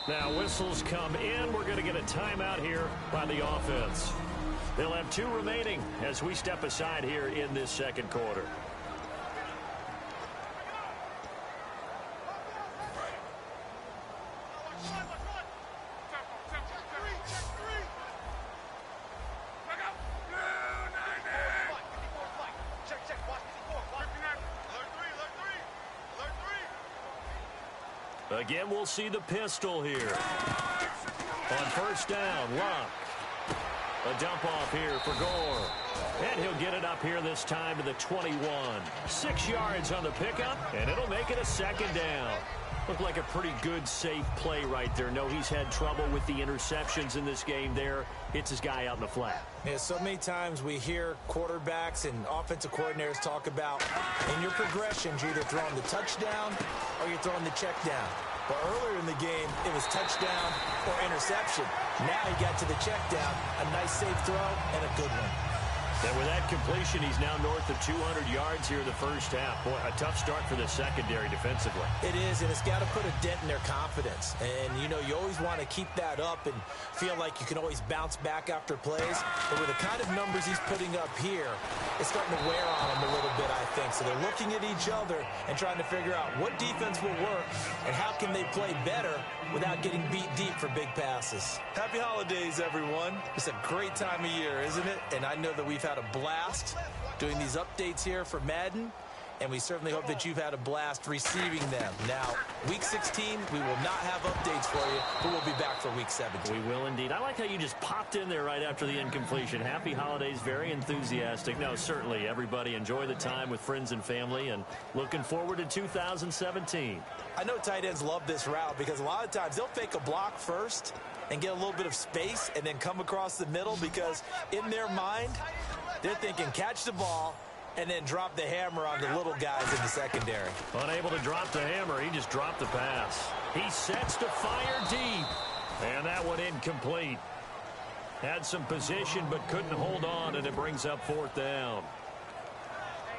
Speaker 3: Now whistles come in. We're going to get a timeout here by the offense. They'll have 2 remaining as we step aside here in this second quarter. Again, we'll see the pistol here. On first down, Luck. A dump off here for Gore. And he'll get it up here this time to the 21. 6 yards on the pickup, and it'll make it a second down. Looked like a pretty good, safe play right there. No, he's had trouble with the interceptions in this game there. Hits his guy out in the flat.
Speaker 4: Yeah, so many times we hear quarterbacks and offensive coordinators talk about in your progressions, you're either throwing the touchdown or you're throwing the check down. But earlier in the game, it was touchdown or interception. Now he got to the check down, a nice safe throw, and a good one.
Speaker 3: And with that completion, he's now north of 200 yards here in the first half. Boy, a tough start for the secondary defensively.
Speaker 4: It is, and it's got to put a dent in their confidence. And, you know, you always want to keep that up and feel like you can always bounce back after plays. But with the kind of numbers he's putting up here, it's starting to wear on them a little bit, I think. So they're looking at each other and trying to figure out what defense will work and how can they play better without getting beat deep for big passes. Happy holidays, everyone. It's a great time of year, isn't it? And I know that we've had a blast doing these updates here for Madden, and we certainly hope that you've had a blast receiving them. Now, Week 16, we will not have updates for you, but we'll be back for Week 17.
Speaker 3: We will indeed. I like how you just popped in there right after the incompletion. Happy holidays, very enthusiastic. No, certainly, everybody enjoy the time with friends and family, and looking forward to 2017.
Speaker 4: I know tight ends love this route because a lot of times they'll fake a block first and get a little bit of space and then come across the middle because in their mind, they're thinking catch the ball and then drop the hammer on the little guys in the secondary.
Speaker 3: Unable to drop the hammer, he just dropped the pass. He sets to fire deep, and that one incomplete. Had some position but couldn't hold on, and it brings up fourth down.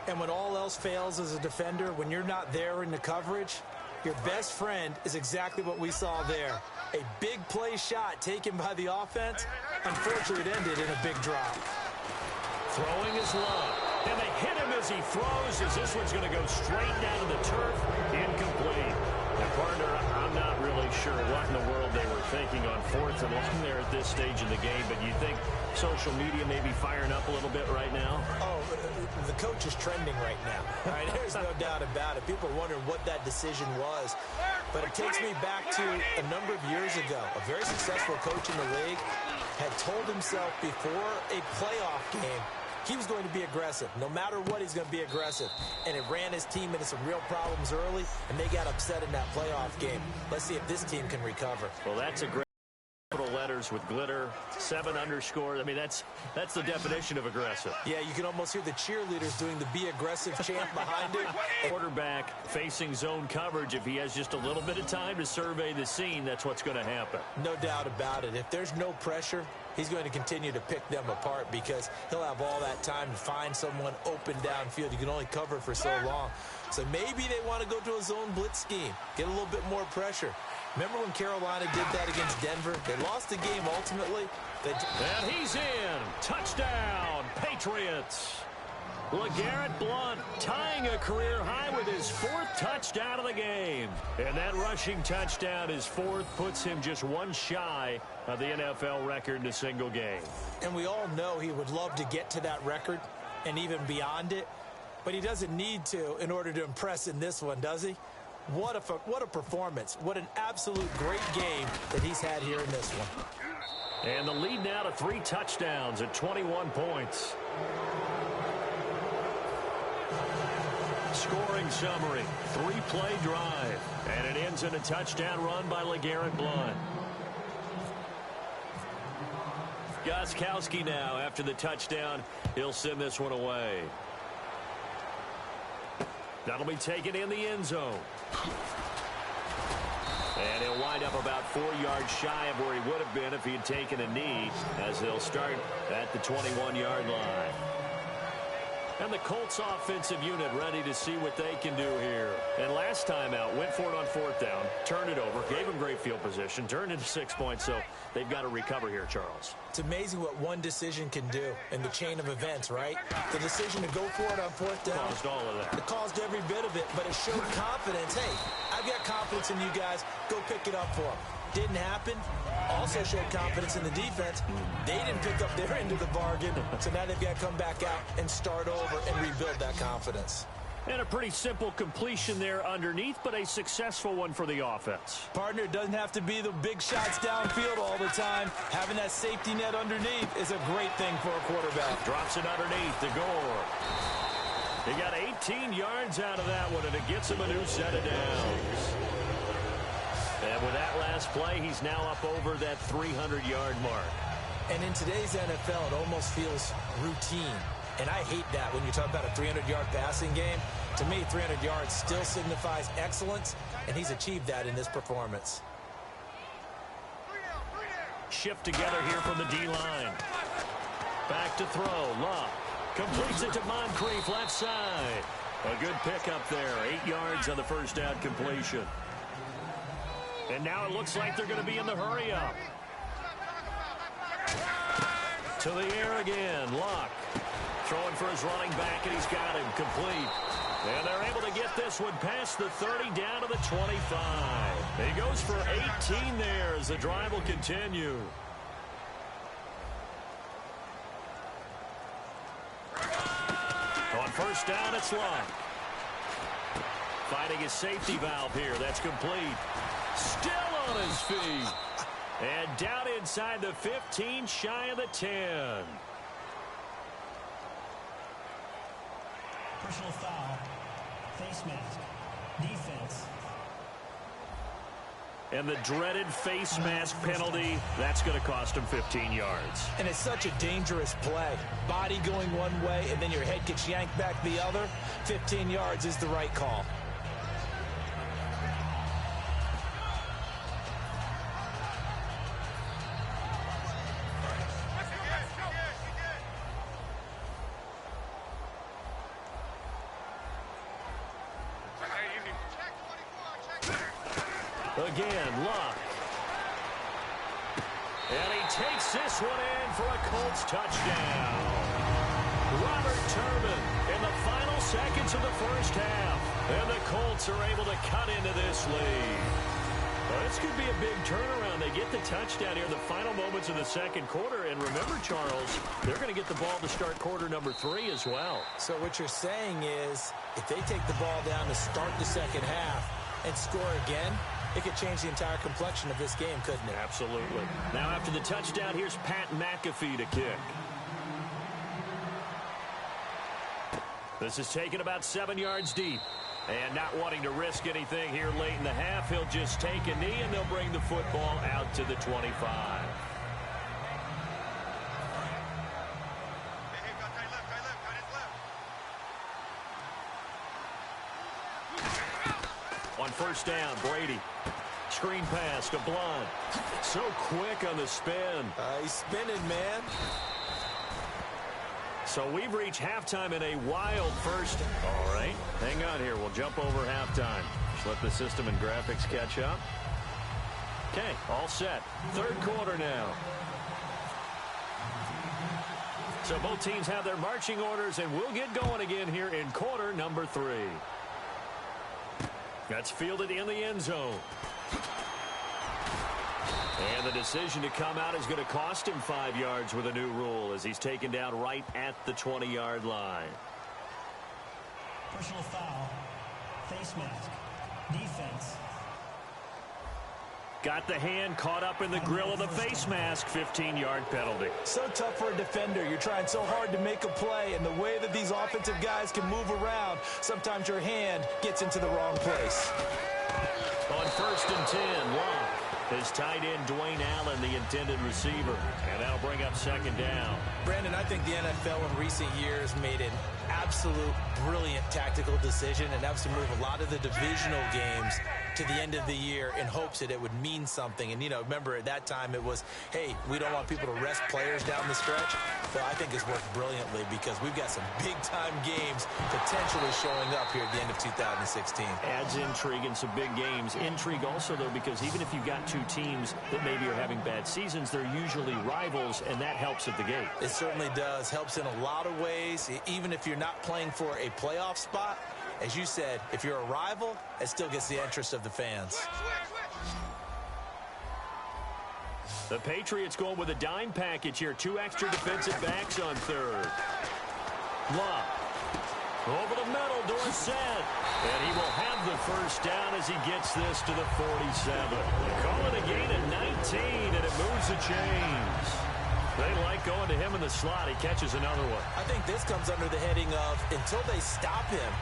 Speaker 4: And when all else fails as a defender, when you're not there in the coverage, your best friend is exactly what we saw there. A big play shot taken by the offense. Unfortunately, it ended in a big drop.
Speaker 3: Throwing is Love. And they hit him as he throws, as this one's going to go straight down to the turf. Incomplete. And partner, I'm not really really sure what in the world they were thinking on 4th and long there at this stage in the game, but you think social media may be firing up a little bit right now?
Speaker 4: Oh, the coach is trending right now. All right, there's no doubt about it. People are wondering what that decision was. But it takes me back to a number of years ago. A very successful coach in the league had told himself before a playoff game he was going to be aggressive. No matter what, he's going to be aggressive. And it ran his team into some real problems early, and they got upset in that playoff game. Let's see if this team can recover.
Speaker 3: Well, that's a great capital letters with glitter, 7 underscore. I mean, that's the definition of aggressive.
Speaker 4: Yeah, you can almost hear the cheerleaders doing the be aggressive chant behind it.
Speaker 3: Quarterback facing zone coverage, if he has just a little bit of time to survey the scene, that's what's going to happen.
Speaker 4: No doubt about it. If there's no pressure, he's going to continue to pick them apart because he'll have all that time to find someone open downfield. You can only cover for so long. So maybe they want to go to a zone blitz scheme, get a little bit more pressure. Remember when Carolina did that against Denver? They lost the game ultimately.
Speaker 3: And he's in. Touchdown, Patriots. LeGarrette Blount tying a career high with his 4th touchdown of the game. And that rushing touchdown, his 4th, puts him just one shy of the NFL record in a single game.
Speaker 4: And we all know he would love to get to that record and even beyond it. But he doesn't need to in order to impress in this one, does he? What a performance. What an absolute great game that he's had here in this one.
Speaker 3: And the lead now to 3 touchdowns at 21 points. Scoring summary, 3-play drive. And it ends in a touchdown run by LeGarrette Blount. Gostkowski now after the touchdown. He'll send this one away. That'll be taken in the end zone. And he'll wind up about 4 yards shy of where he would have been if he had taken a knee, as they'll start at the 21-yard line. And the Colts offensive unit ready to see what they can do here. And last time out, went for it on 4th down, turned it over, gave him great field position, turned into 6 points, so they've got to recover here, Charles.
Speaker 4: It's amazing what one decision can do in the chain of events, right? The decision to go for it on 4th down.
Speaker 3: Caused all of that.
Speaker 4: It caused every bit of it, but it showed confidence. Hey, I've got confidence in you guys. Go pick it up for them. Didn't happen. Also showed confidence in the defense. They didn't pick up their end of the bargain, so now they've got to come back out and start over and rebuild that confidence.
Speaker 3: And a pretty simple completion there underneath, but a successful one for the offense.
Speaker 4: Partner, it doesn't have to be the big shots downfield all the time. Having that safety net underneath is a great thing for a quarterback.
Speaker 3: Drops it underneath to Gore. He got 18 yards out of that one, and it gets him a new set of downs. And with that last play, he's now up over that 300-yard mark.
Speaker 4: And in today's NFL, it almost feels routine. And I hate that when you talk about a 300-yard passing game. To me, 300 yards still signifies excellence, and he's achieved that in this performance.
Speaker 3: Shift together here from the D-line. Back to throw. Luck completes it to Moncrief, left side. A good pickup there. 8 yards on the first down completion. And now it looks like they're going to be in the hurry-up. To the air again. Luck throwing for his running back, and he's got him complete. And they're able to get this one past the 30 down to the 25. He goes for 18 there as the drive will continue. On first down, it's Luck. Finding his safety valve here. That's complete. Still on his feet. And down inside the 15, shy of the 10.
Speaker 5: Personal foul. Face mask. Defense.
Speaker 3: And the dreaded face mask penalty, that's going to cost him 15 yards.
Speaker 4: And it's such a dangerous play. Body going one way, and then your head gets yanked back the other. 15 yards is the right call.
Speaker 3: Again, Luck. And he takes this one in for a Colts touchdown. Robert Turbin in the final seconds of the first half. And the Colts are able to cut into this lead. Well, this could be a big turnaround. They get the touchdown here in the final moments of the second quarter. And remember, Charles, they're going to get the ball to start quarter number 3 as well.
Speaker 4: So what you're saying is if they take the ball down to start the second half and score again, it could change the entire complexion of this game, couldn't it?
Speaker 3: Absolutely. Now after the touchdown, here's Pat McAfee to kick. This is taken about 7 yards deep. And not wanting to risk anything here late in the half, he'll just take a knee, and they'll bring the football out to the 25. On first down, Brady. Screen pass to Blunt. So quick on the spin.
Speaker 4: He's spinning, man.
Speaker 3: So we've reached halftime in a wild first. All right, hang on here. We'll jump over halftime. Just let the system and graphics catch up. Okay, all set. Third quarter now. So both teams have their marching orders, and we'll get going again here in quarter number 3. That's fielded in the end zone. And the decision to come out is going to cost him 5 yards with a new rule as he's taken down right at the 20-yard line.
Speaker 5: Personal foul. Face mask. Defense.
Speaker 3: Got the hand caught up in the grill of the face mask. 15-yard penalty.
Speaker 4: So tough for a defender. You're trying so hard to make a play, and the way that these offensive guys can move around, sometimes your hand gets into the wrong place.
Speaker 3: On first and 10, Locke. His tight end, Dwayne Allen, the intended receiver. And that'll bring up second down.
Speaker 4: Brandon, I think the NFL in recent years made an absolute brilliant tactical decision, and that was to move a lot of the divisional games to the end of the year in hopes that it would mean something. And, you know, remember at that time it was, hey, we don't want people to rest players down the stretch. But I think it's worked brilliantly because we've got some big-time games potentially showing up here at the end of 2016.
Speaker 3: Adds intrigue in some big games. Intrigue also, though, because even if you've got two teams that maybe are having bad seasons, they're usually rivals, and that helps at the gate.
Speaker 4: It certainly does. Helps in a lot of ways, even if you're not playing for a playoff spot. As you said, if you're a rival, it still gets the interest of the fans.
Speaker 3: The Patriots going with a dime package here. 2 extra defensive backs on third. Love. Over the middle, Dorsett. And he will have the first down as he gets this to the 47. Call it a gain of 19, and it moves the chains. They like going to him in the slot. He catches another one.
Speaker 4: I think this comes under the heading of until they stop him,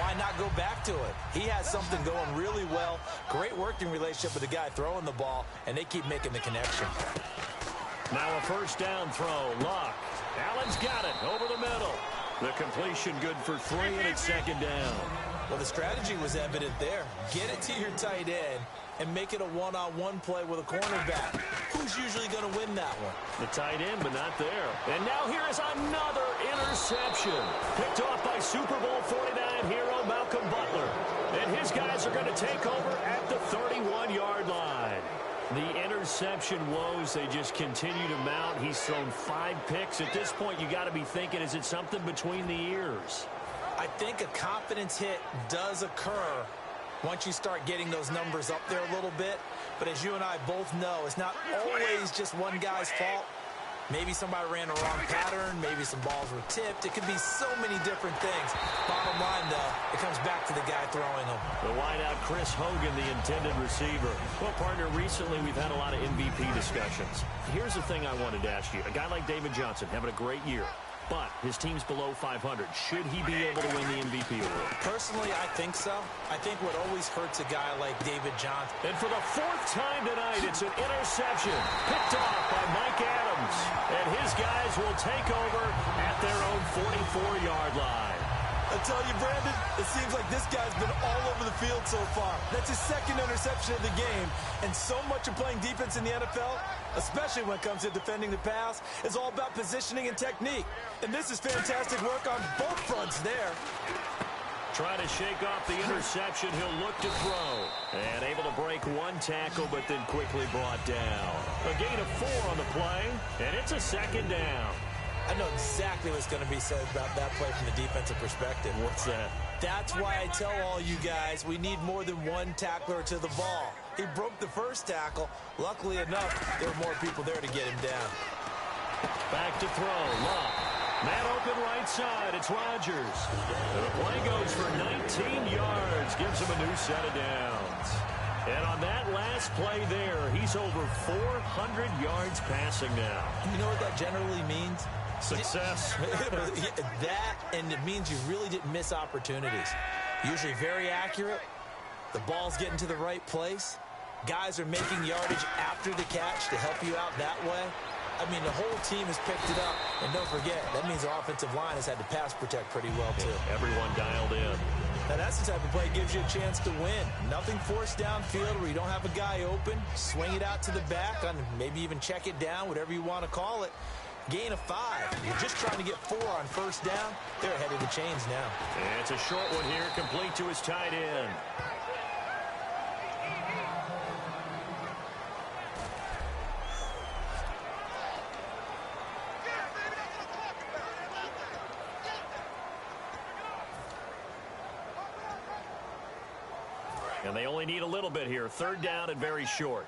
Speaker 4: why not go back to it? He has something going really well. Great working relationship with the guy throwing the ball, and they keep making the connection.
Speaker 3: Now a first down throw. Locke. Allen's got it over the middle. The completion good for 3, and it's second down.
Speaker 4: Well, the strategy was evident there. Get it to your tight end and make it a one-on-one play with a cornerback. Who's usually going to win that one?
Speaker 3: The tight end, but not there. And now here is another interception. Picked off by Super Bowl 49 hero Malcolm Butler. And his guys are going to take over at the 31-yard line. The interception woes, they just continue to mount. He's thrown 5 picks. At this point, you got to be thinking, is it something between the ears?
Speaker 4: I think a confidence hit does occur once you start getting those numbers up there a little bit. But as you and I both know, it's not always just one guy's fault. Maybe somebody ran a wrong pattern. Maybe some balls were tipped. It could be so many different things. Bottom line, though, it comes back to the guy throwing them.
Speaker 3: The wideout, Chris Hogan, the intended receiver. Well, partner, recently we've had a lot of MVP discussions. Here's the thing I wanted to ask you. A guy like David Johnson having a great year, but his team's below 500. Should he be able to win the MVP award?
Speaker 4: Personally, I think so. I think what always hurts a guy like David Johnson.
Speaker 3: And for the 4th time tonight, it's an interception picked off by Mike Adams. And his guys will take over at their own 44-yard line.
Speaker 4: I tell you, Brandon, it seems like this guy's been all over the field so far. That's his 2nd interception of the game. And so much of playing defense in the NFL, especially when it comes to defending the pass, is all about positioning and technique. And this is fantastic work on both fronts there.
Speaker 3: Trying to shake off the interception. He'll look to throw. And able to break 1 tackle, but then quickly brought down. A gain of 4 on the play, and it's a second down.
Speaker 4: I know exactly what's going to be said about that play from the defensive perspective.
Speaker 3: What's that?
Speaker 4: That's why I tell all you guys we need more than 1 tackler to the ball. He broke the first tackle. Luckily enough, there were more people there to get him down.
Speaker 3: Back to throw. Love. Man open right side. It's Rodgers. And the play goes for 19 yards. Gives him a new set of downs. And on that last play there, he's over 400 yards passing now.
Speaker 4: You know what that generally means?
Speaker 3: Success.
Speaker 4: That, and it means you really didn't miss opportunities. Usually very accurate. The ball's getting to the right place. Guys are making yardage after the catch to help you out that way. I mean, the whole team has picked it up. And don't forget, that means the offensive line has had to pass protect pretty well, too.
Speaker 3: Everyone dialed in.
Speaker 4: Now, that's the type of play that gives you a chance to win. Nothing forced downfield where you don't have a guy open. Swing it out to the back, on maybe even check it down, whatever you want to call it. Gain of 5. You're just trying to get 4 on first down. They're ahead of the chains now.
Speaker 3: And it's a short one here, complete to his tight end. And they only need a little bit here. Third down and very short.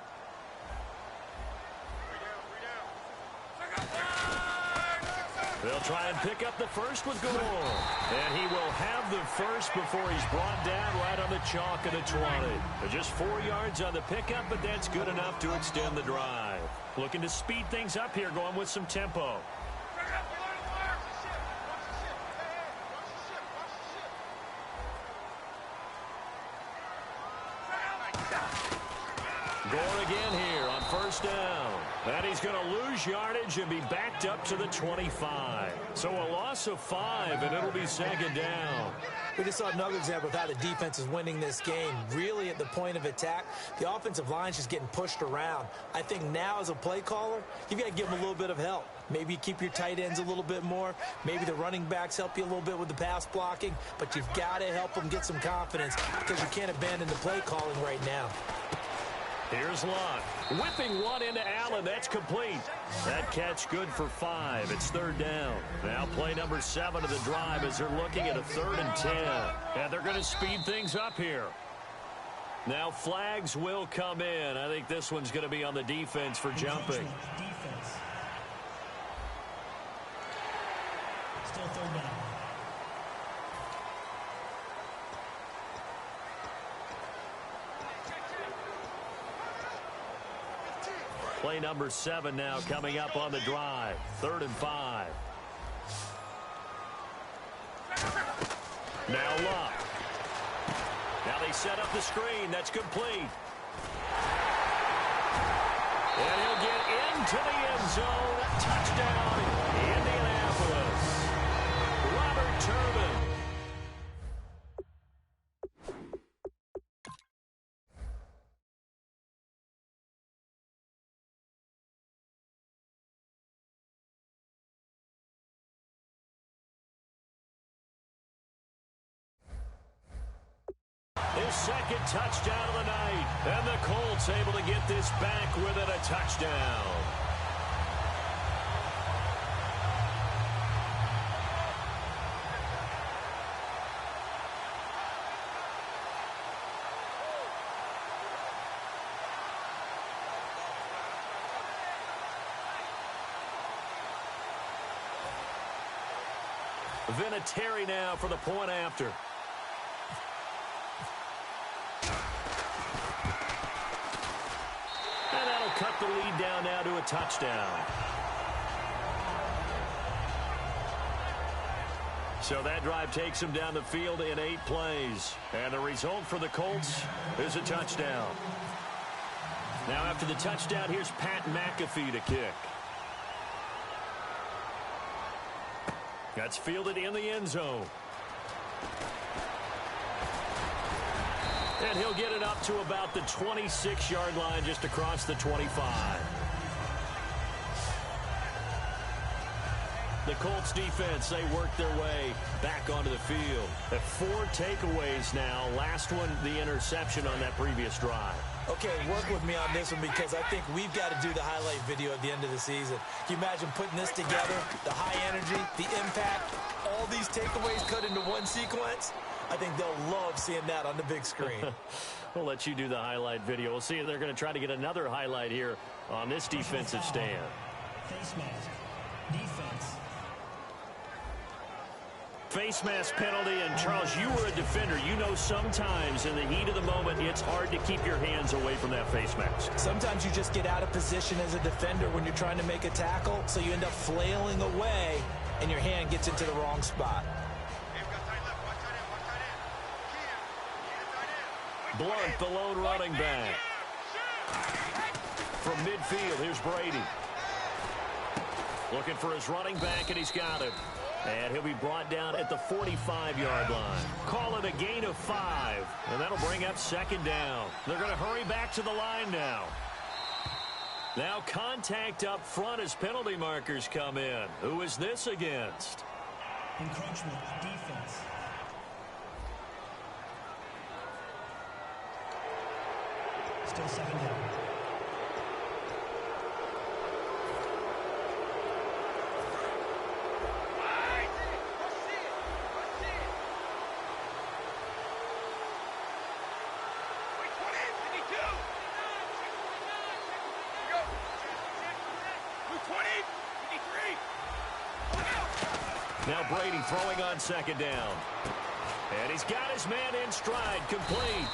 Speaker 3: They'll try and pick up the first with goal. And he will have the first before he's brought down right on the chalk of the 20. Just 4 yards on the pickup, but that's good enough to extend the drive. Looking to speed things up here, going with some tempo. Going again here on first down. And he's going to lose yardage and be backed up to the 25. So a loss of 5, and it'll be second down.
Speaker 4: We just saw another example of how the defense is winning this game. Really at the point of attack, the offensive line's just getting pushed around. I think now as a play caller, you've got to give them a little bit of help. Maybe keep your tight ends a little bit more. Maybe the running backs help you a little bit with the pass blocking. But you've got to help them get some confidence because you can't abandon the play calling right now.
Speaker 3: Here's Lott. Whipping one into Allen. That's complete. That catch good for 5. It's third down. Now play number 7 of the drive as they're looking at a 3rd and 10. And they're going to speed things up here. Now flags will come in. I think this one's going to be on the defense for jumping.
Speaker 5: Defense. Still third down.
Speaker 3: Play number 7 now coming up on the drive. 3rd and 5. Now Lott. Now they set up the screen. That's complete. And he'll get into the end zone. Touchdown, Indianapolis. Robert Turbin. His second touchdown of the night. And the Colts able to get this back within a touchdown. Vinatieri now for the point after. And that'll cut the lead down now to a touchdown. So that drive takes him down the field in 8 plays. And the result for the Colts is a touchdown. Now after the touchdown, here's Pat McAfee to kick. That's fielded in the end zone. And he'll get it up to about the 26-yard line, just across the 25. The Colts defense, they work their way back onto the field. At 4 takeaways now. Last one, the interception on that previous drive.
Speaker 4: Okay, work with me on this one because I think we've got to do the highlight video at the end of the season. Can you imagine putting this together? The high energy, the impact, all these takeaways cut into one sequence? I think they'll love seeing that on the big screen.
Speaker 3: We'll let you do the highlight video. We'll see if they're going to try to get another highlight here on this defensive stand.
Speaker 5: Face mask. Defense.
Speaker 3: Face mask penalty, and Charles, you were a defender. You know sometimes in the heat of the moment, it's hard to keep your hands away from that face mask.
Speaker 4: Sometimes you just get out of position as a defender when you're trying to make a tackle, so you end up flailing away, and your hand gets into the wrong spot.
Speaker 3: Blunt, the lone running back. From midfield, here's Brady. Looking for his running back, and he's got him. And he'll be brought down at the 45-yard line. Call it a gain of 5, and that'll bring up second down. They're going to hurry back to the line now. Now contact up front as penalty markers come in. Who is this against?
Speaker 5: Encroachment. Defense. Still second down.
Speaker 3: Now Brady throwing on second down. And he's got his man in stride, complete.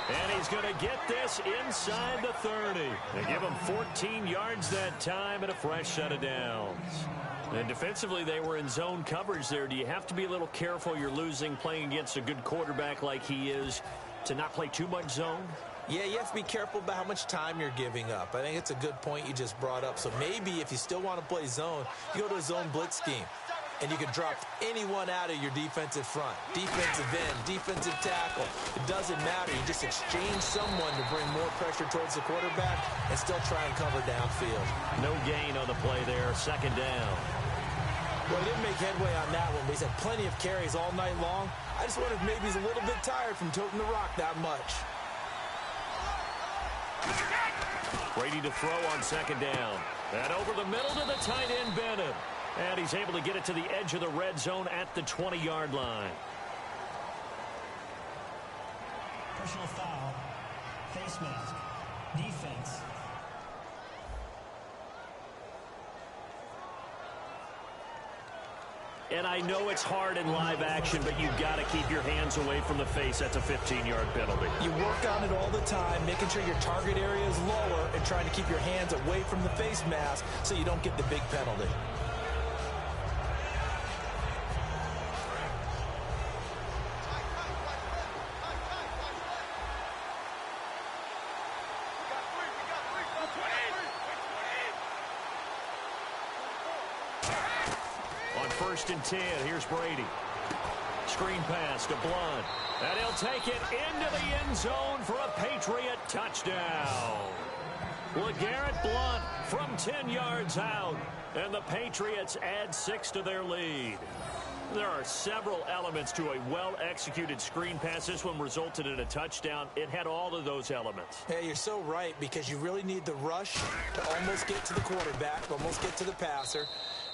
Speaker 3: And he's going to get this inside the 30. They give him 14 yards that time and a fresh set of downs. And defensively, they were in zone coverage there. Do you have to be a little careful? You're losing playing against a good quarterback like he is to not play too much zone?
Speaker 4: Yeah, you have to be careful about how much time you're giving up. I think it's a good point you just brought up. So maybe if you still want to play zone, you go to a zone blitz scheme. And you can drop anyone out of your defensive front. Defensive end, defensive tackle. It doesn't matter. You just exchange someone to bring more pressure towards the quarterback and still try and cover downfield.
Speaker 3: No gain on the play there. Second down.
Speaker 4: Well, he didn't make headway on that one, but he's had plenty of carries all night long. I just wonder if maybe he's a little bit tired from toting the rock that much.
Speaker 3: Brady to throw on second down. And over the middle to the tight end, Bennett. And he's able to get it to the edge of the red zone at the 20-yard line.
Speaker 5: Personal foul. Face mask. Defense.
Speaker 3: And I know it's hard in live action, but you've got to keep your hands away from the face. That's a 15-yard penalty.
Speaker 4: You work on it all the time, making sure your target area is lower and trying to keep your hands away from the face mask so you don't get the big penalty.
Speaker 3: First and 10. Here's Brady. Screen pass to Blunt. And he'll take it into the end zone for a Patriot touchdown. LeGarrette Blunt from 10 yards out. And the Patriots add 6 to their lead. There are several elements to a well-executed screen pass. This one resulted in a touchdown. It had all of those elements.
Speaker 4: Hey, you're so right, because you really need the rush to almost get to the quarterback, almost get to the passer.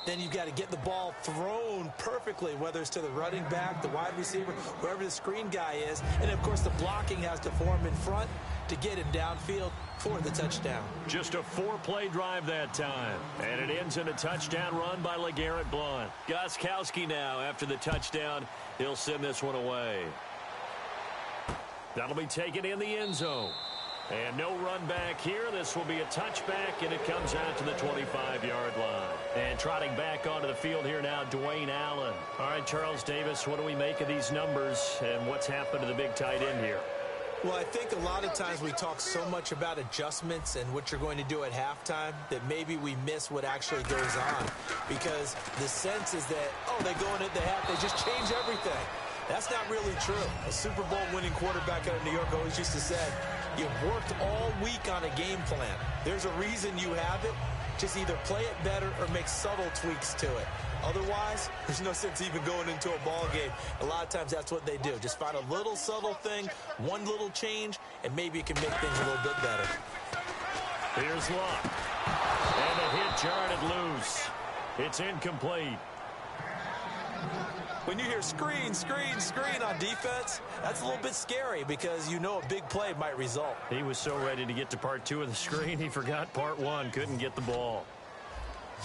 Speaker 4: Then you've got to get the ball thrown perfectly, whether it's to the running back, the wide receiver, whoever the screen guy is. And, of course, the blocking has to form in front to get him downfield for the touchdown.
Speaker 3: Just a 4-play drive that time. And it ends in a touchdown run by LeGarrette Blunt. Gostkowski now, after the touchdown, he'll send this one away. That'll be taken in the end zone. And no run back here. This will be a touchback, and it comes out to the 25-yard line. And trotting back onto the field here now, Dwayne Allen. All right, Charles Davis, what do we make of these numbers, and what's happened to the big tight end here?
Speaker 4: Well, I think a lot of times we talk so much about adjustments and what you're going to do at halftime that maybe we miss what actually goes on. Because the sense is that, oh, they go in at the half, they just change everything. That's not really true. A Super Bowl winning quarterback out of New York always used to say, you've worked all week on a game plan. There's a reason you have it. Just either play it better or make subtle tweaks to it. Otherwise, there's no sense even going into a ball game. A lot of times that's what they do. Just find a little subtle thing, one little change, and maybe it can make things a little bit better.
Speaker 3: Here's Luck. And a hit jarred loose. It's incomplete.
Speaker 4: When you hear screen, screen, screen on defense, that's a little bit scary because you know a big play might result.
Speaker 3: He was so ready to get to part 2 of the screen, he forgot part 1, couldn't get the ball.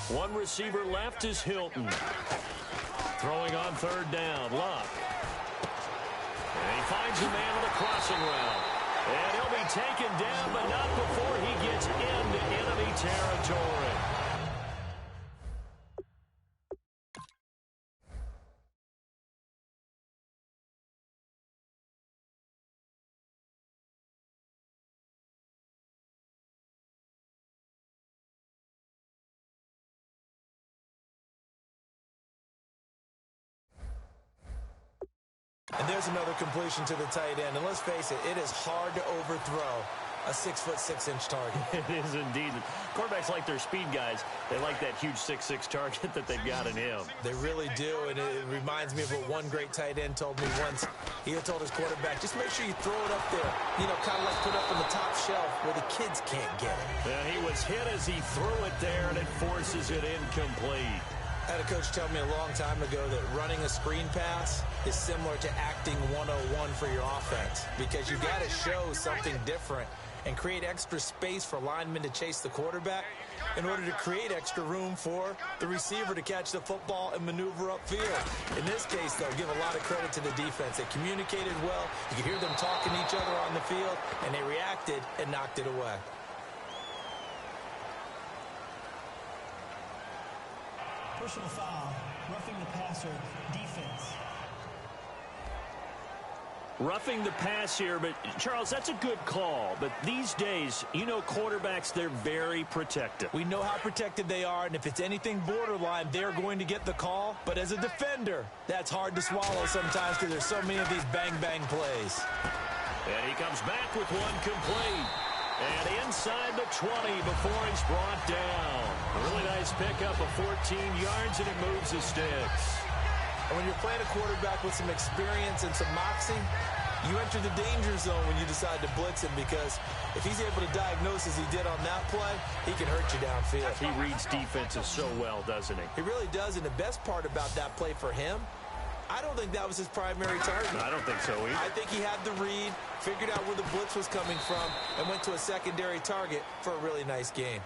Speaker 3: One receiver left is Hilton. Throwing on 3rd down, Luck. And he finds a man with a crossing route. And he'll be taken down, but not before he gets into enemy territory.
Speaker 4: And there's another completion to the tight end. And let's face it, it is hard to overthrow a 6'6" target.
Speaker 3: It is indeed. Quarterbacks like their speed guys. They like that huge 6'6" target that they've got in him.
Speaker 4: They really do, and it reminds me of what one great tight end told me once. He had told his quarterback, just make sure you throw it up there, you know, kind of like put up on the top shelf where the kids can't get it.
Speaker 3: And he was hit as he threw it there, and it forces it incomplete.
Speaker 4: I had a coach tell me a long time ago that running a screen pass is similar to acting 101 for your offense because you got to show something different and create extra space for linemen to chase the quarterback in order to create extra room for the receiver to catch the football and maneuver upfield. In this case, though, give a lot of credit to the defense. They communicated well. You could hear them talking to each other on the field, and they reacted and knocked it away.
Speaker 5: Personal foul, roughing the passer, defense.
Speaker 3: Roughing the pass here, but Charles, that's a good call. But these days, you know, quarterbacks, they're very protective.
Speaker 4: We know how protected they are, and if it's anything borderline, they're going to get the call. But as a defender, that's hard to swallow sometimes because there's so many of these bang-bang plays.
Speaker 3: And he comes back with one complete. And inside the 20 before he's brought down. A really nice pickup of 14 yards, and it moves the sticks.
Speaker 4: And when you're playing a quarterback with some experience and some moxie, you enter the danger zone when you decide to blitz him because if he's able to diagnose as he did on that play, he can hurt you downfield.
Speaker 3: He reads defenses so well, doesn't he?
Speaker 4: He really does, and the best part about that play for him, I don't think that was his primary target.
Speaker 3: I don't think so either.
Speaker 4: I think he had the read, figured out where the blitz was coming from, and went to a secondary target for a really nice gain.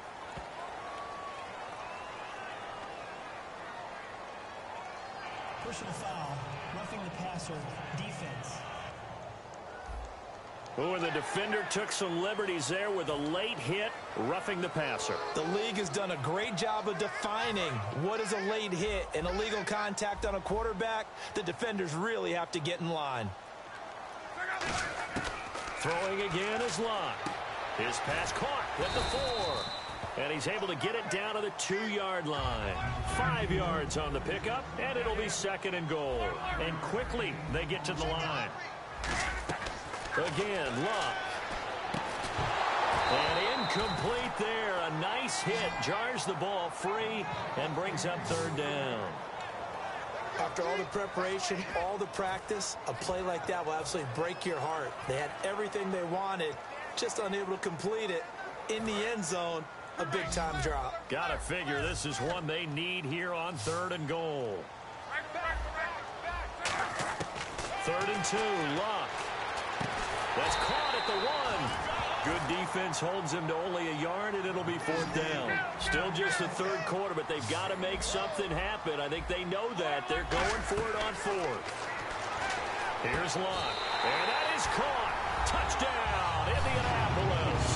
Speaker 5: Personal foul, roughing the passer, defense.
Speaker 3: Oh, and the defender took some liberties there with a late hit, roughing the passer.
Speaker 4: The league has done a great job of defining what is a late hit and illegal contact on a quarterback. The defenders really have to get in line.
Speaker 3: Throwing again is Luck. His pass caught at the 4. And he's able to get it down to the 2-yard line. 5 yards on the pickup, and it'll be 2nd and goal. And quickly, they get to the line. Again, Luck. And incomplete there. A nice hit. Jars the ball free and brings up 3rd down.
Speaker 4: After all the preparation, all the practice, a play like that will absolutely break your heart. They had everything they wanted, just unable to complete it. In the end zone, a big-time drop.
Speaker 3: Gotta figure this is one they need here on 3rd and goal. 3rd and 2, Luck. That's caught at the 1. Good defense holds him to only a yard, and it'll be 4th down. Still just the 3rd quarter, but they've got to make something happen. I think they know that. They're going for it on 4th. Here's Luck. And that is caught. Touchdown, Indianapolis.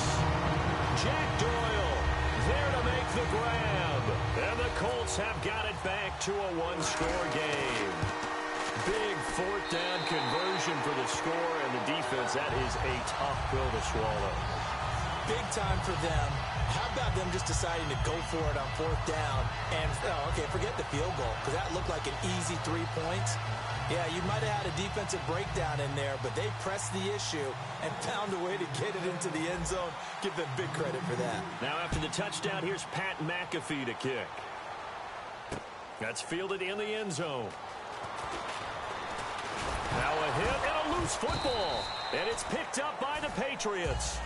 Speaker 3: Jack Doyle there to make the grab. And the Colts have got it back to a 1-score game. Big 4th down conversion for the score, and the defense, that is a tough pill to swallow.
Speaker 4: Big time for them. How about them just deciding to go for it on 4th down? And, okay, forget the field goal, because that looked like an easy 3 points. Yeah, you might have had a defensive breakdown in there, but they pressed the issue and found a way to get it into the end zone. Give them big credit for that.
Speaker 3: Now after the touchdown, here's Pat McAfee to kick. That's fielded in the end zone. Now a hit and a loose football. And it's picked up by the Patriots.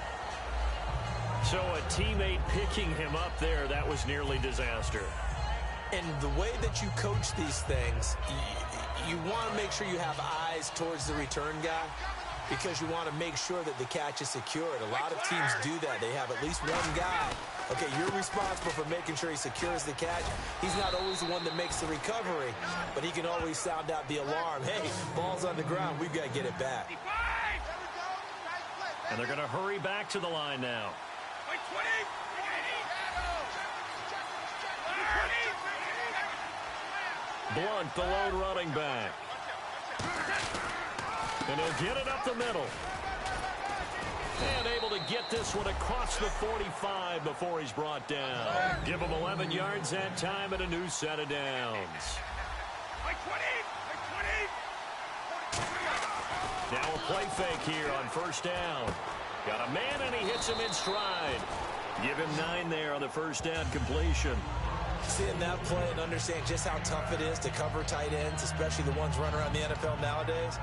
Speaker 3: So a teammate picking him up there, that was nearly disaster.
Speaker 4: And the way that you coach these things, you want to make sure you have eyes towards the return guy because you want to make sure that the catch is secured. A lot of teams do that. They have at least one guy. Okay, you're responsible for making sure he secures the catch. He's not always the one that makes the recovery, but he can always sound out the alarm. Hey, ball's on the ground. We've got to get it back.
Speaker 3: And they're going to hurry back to the line now. Blunt, the lone running back. And he'll get it up the middle. And able to get this one across the 45 before he's brought down. Give him 11 yards that time and a new set of downs. Now a play fake here on first down. Got a man and he hits him in stride. Give him 9 there on the first down completion.
Speaker 4: Seeing that play and understand just how tough it is to cover tight ends, especially the ones running around the NFL nowadays,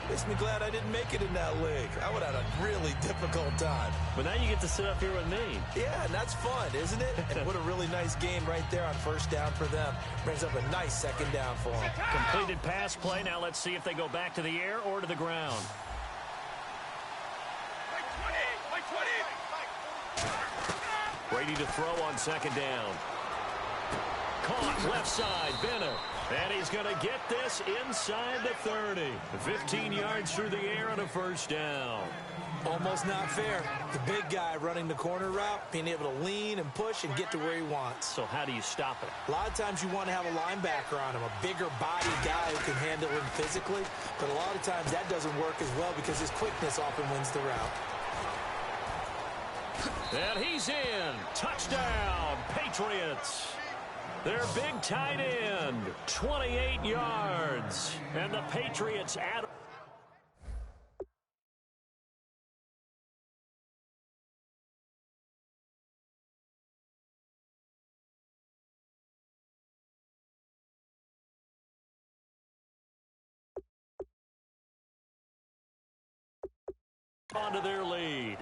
Speaker 4: makes me glad I didn't make it in that league. I would have had a really difficult time.
Speaker 3: But now you get to sit up here with me.
Speaker 4: Yeah, and that's fun, isn't it? And what a really nice game right there on first down for them. Brings up a nice second down for them.
Speaker 3: Completed pass play. Now let's see if they go back to the air or to the ground. Brady to throw on second down. Caught left side, Bennett. And he's going to get this inside the 30. 15 yards through the air and a first down.
Speaker 4: Almost not fair. The big guy running the corner route, being able to lean and push and get to where he wants.
Speaker 3: So how do you stop it?
Speaker 4: A lot of times you want to have a linebacker on him, a bigger body guy who can handle him physically. But a lot of times that doesn't work as well because his quickness often wins the route.
Speaker 3: And he's in. Touchdown, Patriots. Their big tight end, 28 yards. And the Patriots add. Onto their lead.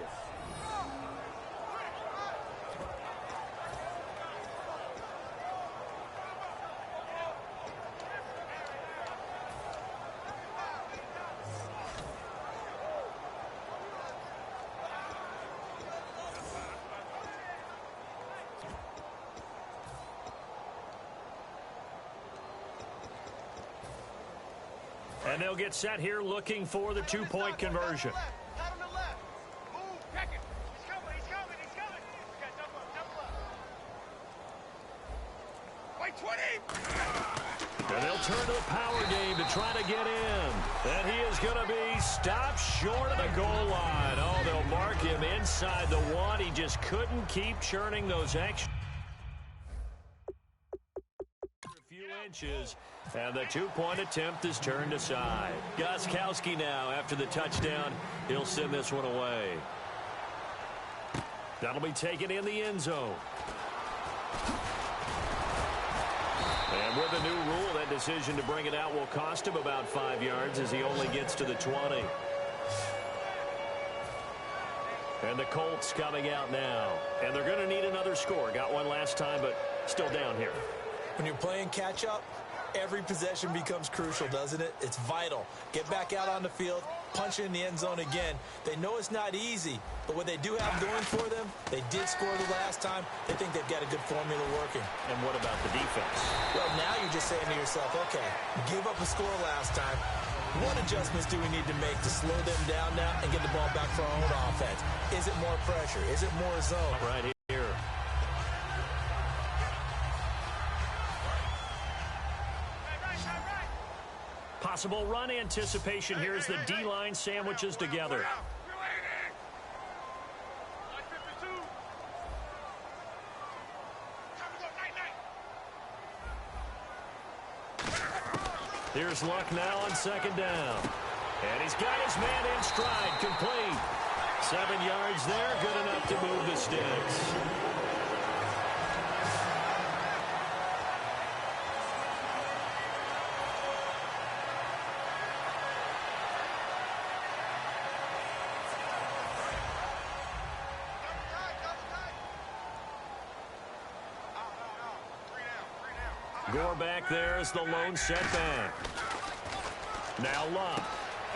Speaker 3: And they'll get set here looking for the two-point conversion. And they'll turn to the power game to try to get in. And he is going to be stopped short of the goal line. Oh, they'll mark him inside the 1. He just couldn't keep churning those extra few inches. And the two-point attempt is turned aside. Gostkowski now after the touchdown. He'll send this one away. That'll be taken in the end zone. And with the new rule, that decision to bring it out will cost him about 5 yards as he only gets to the 20. And the Colts coming out now. And they're going to need another score. Got one last time, but still down here.
Speaker 4: When you're playing catch-up, every possession becomes crucial, doesn't it? It's vital. Get back out on the field, punch it in the end zone again. They know it's not easy, but what they do have going for them, they did score the last time. They think they've got a good formula working.
Speaker 3: And what about the defense?
Speaker 4: Well, now you're just saying to yourself, okay, give up a score last time. What adjustments do we need to make to slow them down now and get the ball back for our own offense? Is it more pressure? Is it more zone?
Speaker 3: Right here. Possible run anticipation here as the D-line sandwiches together. Here's Luck now on second down. And he's got his man in stride, complete. 7 yards there, good enough to move the sticks. Gore back there is the lone setback. Now Luck.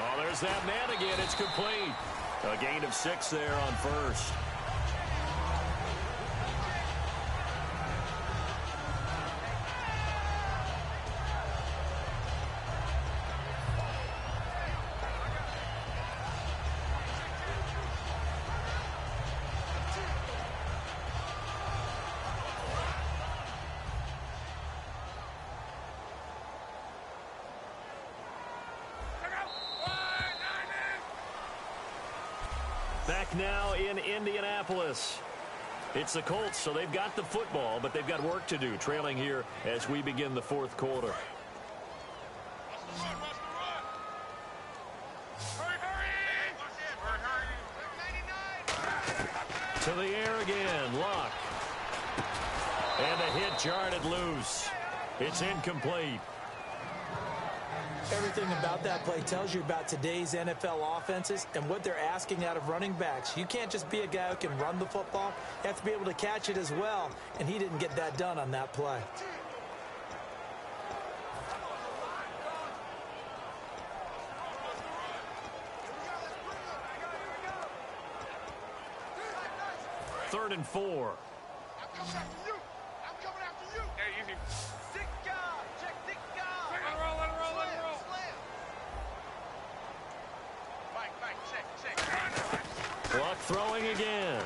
Speaker 3: Oh, there's that man again. It's complete. A gain of 6 there on first. Back now in Indianapolis. It's the Colts, so they've got the football, but they've got work to do, trailing here as we begin the fourth quarter. To the air again, Luck. And the hit jarred it loose. It's incomplete.
Speaker 4: Everything about that play tells you about today's NFL offenses and what they're asking out of running backs. You can't just be a guy who can run the football. You have to be able to catch it as well, and he didn't get that done on that play.
Speaker 3: Third and 4.
Speaker 6: I'm coming after you. I'm coming after you. Hey, easy. Stick God. Check stick God. Let it roll, let it roll, let it roll. Slam. Mike, check.
Speaker 3: Luck throwing again.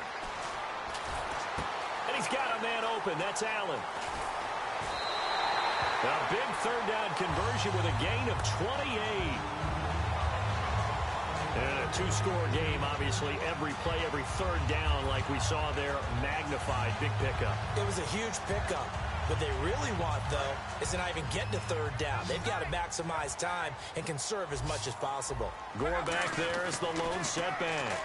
Speaker 3: And he's got a man open. That's Allen. A big third down conversion with a gain of 28. And a two-score game, obviously, every play, every third down, like we saw there, magnified, big pickup.
Speaker 4: It was a huge pickup. What they really want, though, is to not even get to third down. They've got to maximize time and conserve as much as possible.
Speaker 3: Gore back there is the lone setback.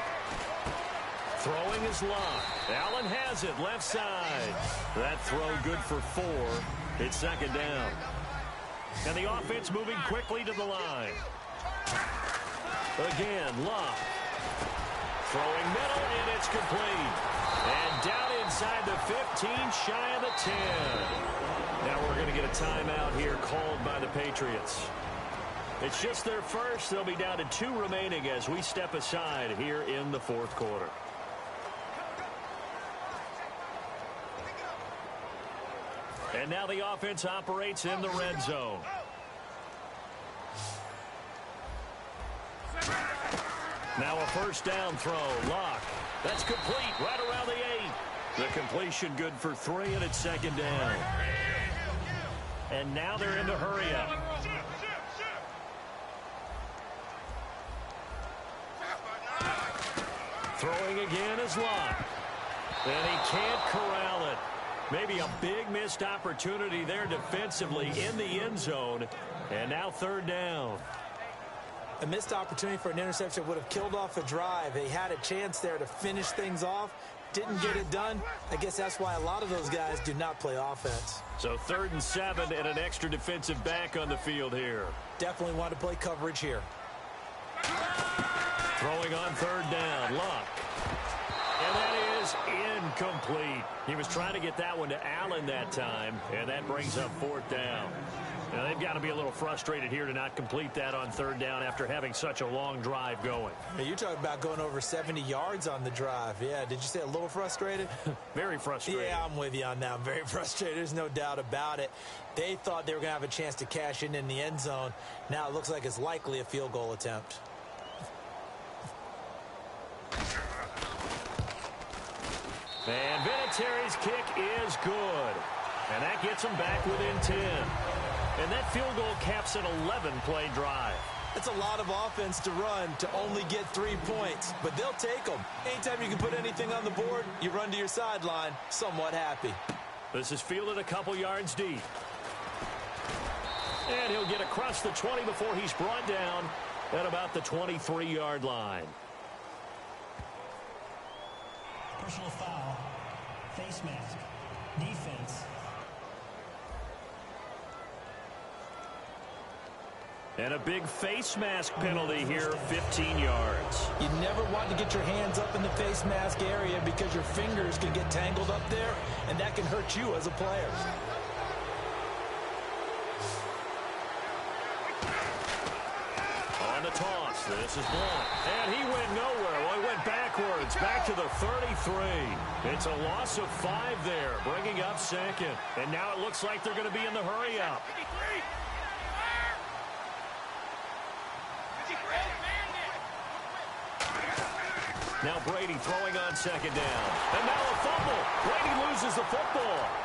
Speaker 3: Throwing is Luck. Allen has it, left side. That throw good for 4. It's second down. And the offense moving quickly to the line. Again, Luck. Throwing middle, and it's complete. And down inside the 15, shy of the 10. Now we're going to get a timeout here called by the Patriots. It's just their first. They'll be down to 2 remaining as we step aside here in the fourth quarter. And now the offense operates in the red zone. Now a first down throw. Luck. That's complete right around the 8. The completion good for 3, and it's second down. And now they're in the hurry up. Throwing again is Luck. And he can't corral it. Maybe a big missed opportunity there defensively in the end zone. And now third down.
Speaker 4: A missed opportunity for an interception would have killed off a drive. They had a chance there to finish things off. Didn't get it done. I guess that's why a lot of those guys do not play offense.
Speaker 3: So 3rd and 7 and an extra defensive back on the field here.
Speaker 4: Definitely want to play coverage here.
Speaker 3: Throwing on third down. Luck. And that is incomplete. He was trying to get that one to Allen that time, and that brings up 4th down. Now, they've got to be a little frustrated here to not complete that on third down after having such a long drive going.
Speaker 4: Hey, you're talking about going over 70 yards on the drive. Yeah, did you say a little frustrated?
Speaker 3: Very frustrated.
Speaker 4: Yeah, I'm with you on that. I'm very frustrated. There's no doubt about it. They thought they were going to have a chance to cash in the end zone. Now it looks like it's likely a field goal attempt.
Speaker 3: And Vinatieri's kick is good. And that gets them back within 10. And that field goal caps an 11-play drive.
Speaker 4: It's a lot of offense to run to only get 3 points, but they'll take them. Anytime you can put anything on the board, you run to your sideline, somewhat happy.
Speaker 3: This is fielded a couple yards deep. And he'll get across the 20 before he's brought down at about the 23-yard line.
Speaker 5: Personal foul. Face mask. Defense.
Speaker 3: And a big face mask penalty here, 15 yards.
Speaker 4: You never want to get your hands up in the face mask area because your fingers can get tangled up there, and that can hurt you as a player.
Speaker 3: toss. This is blown. And he went nowhere. Well, he went backwards, back to the 33. It's a loss of 5 there, bringing up second. And now it looks like they're going to be in the hurry-up. Now Brady throwing on second down. And now a fumble. Brady loses the football.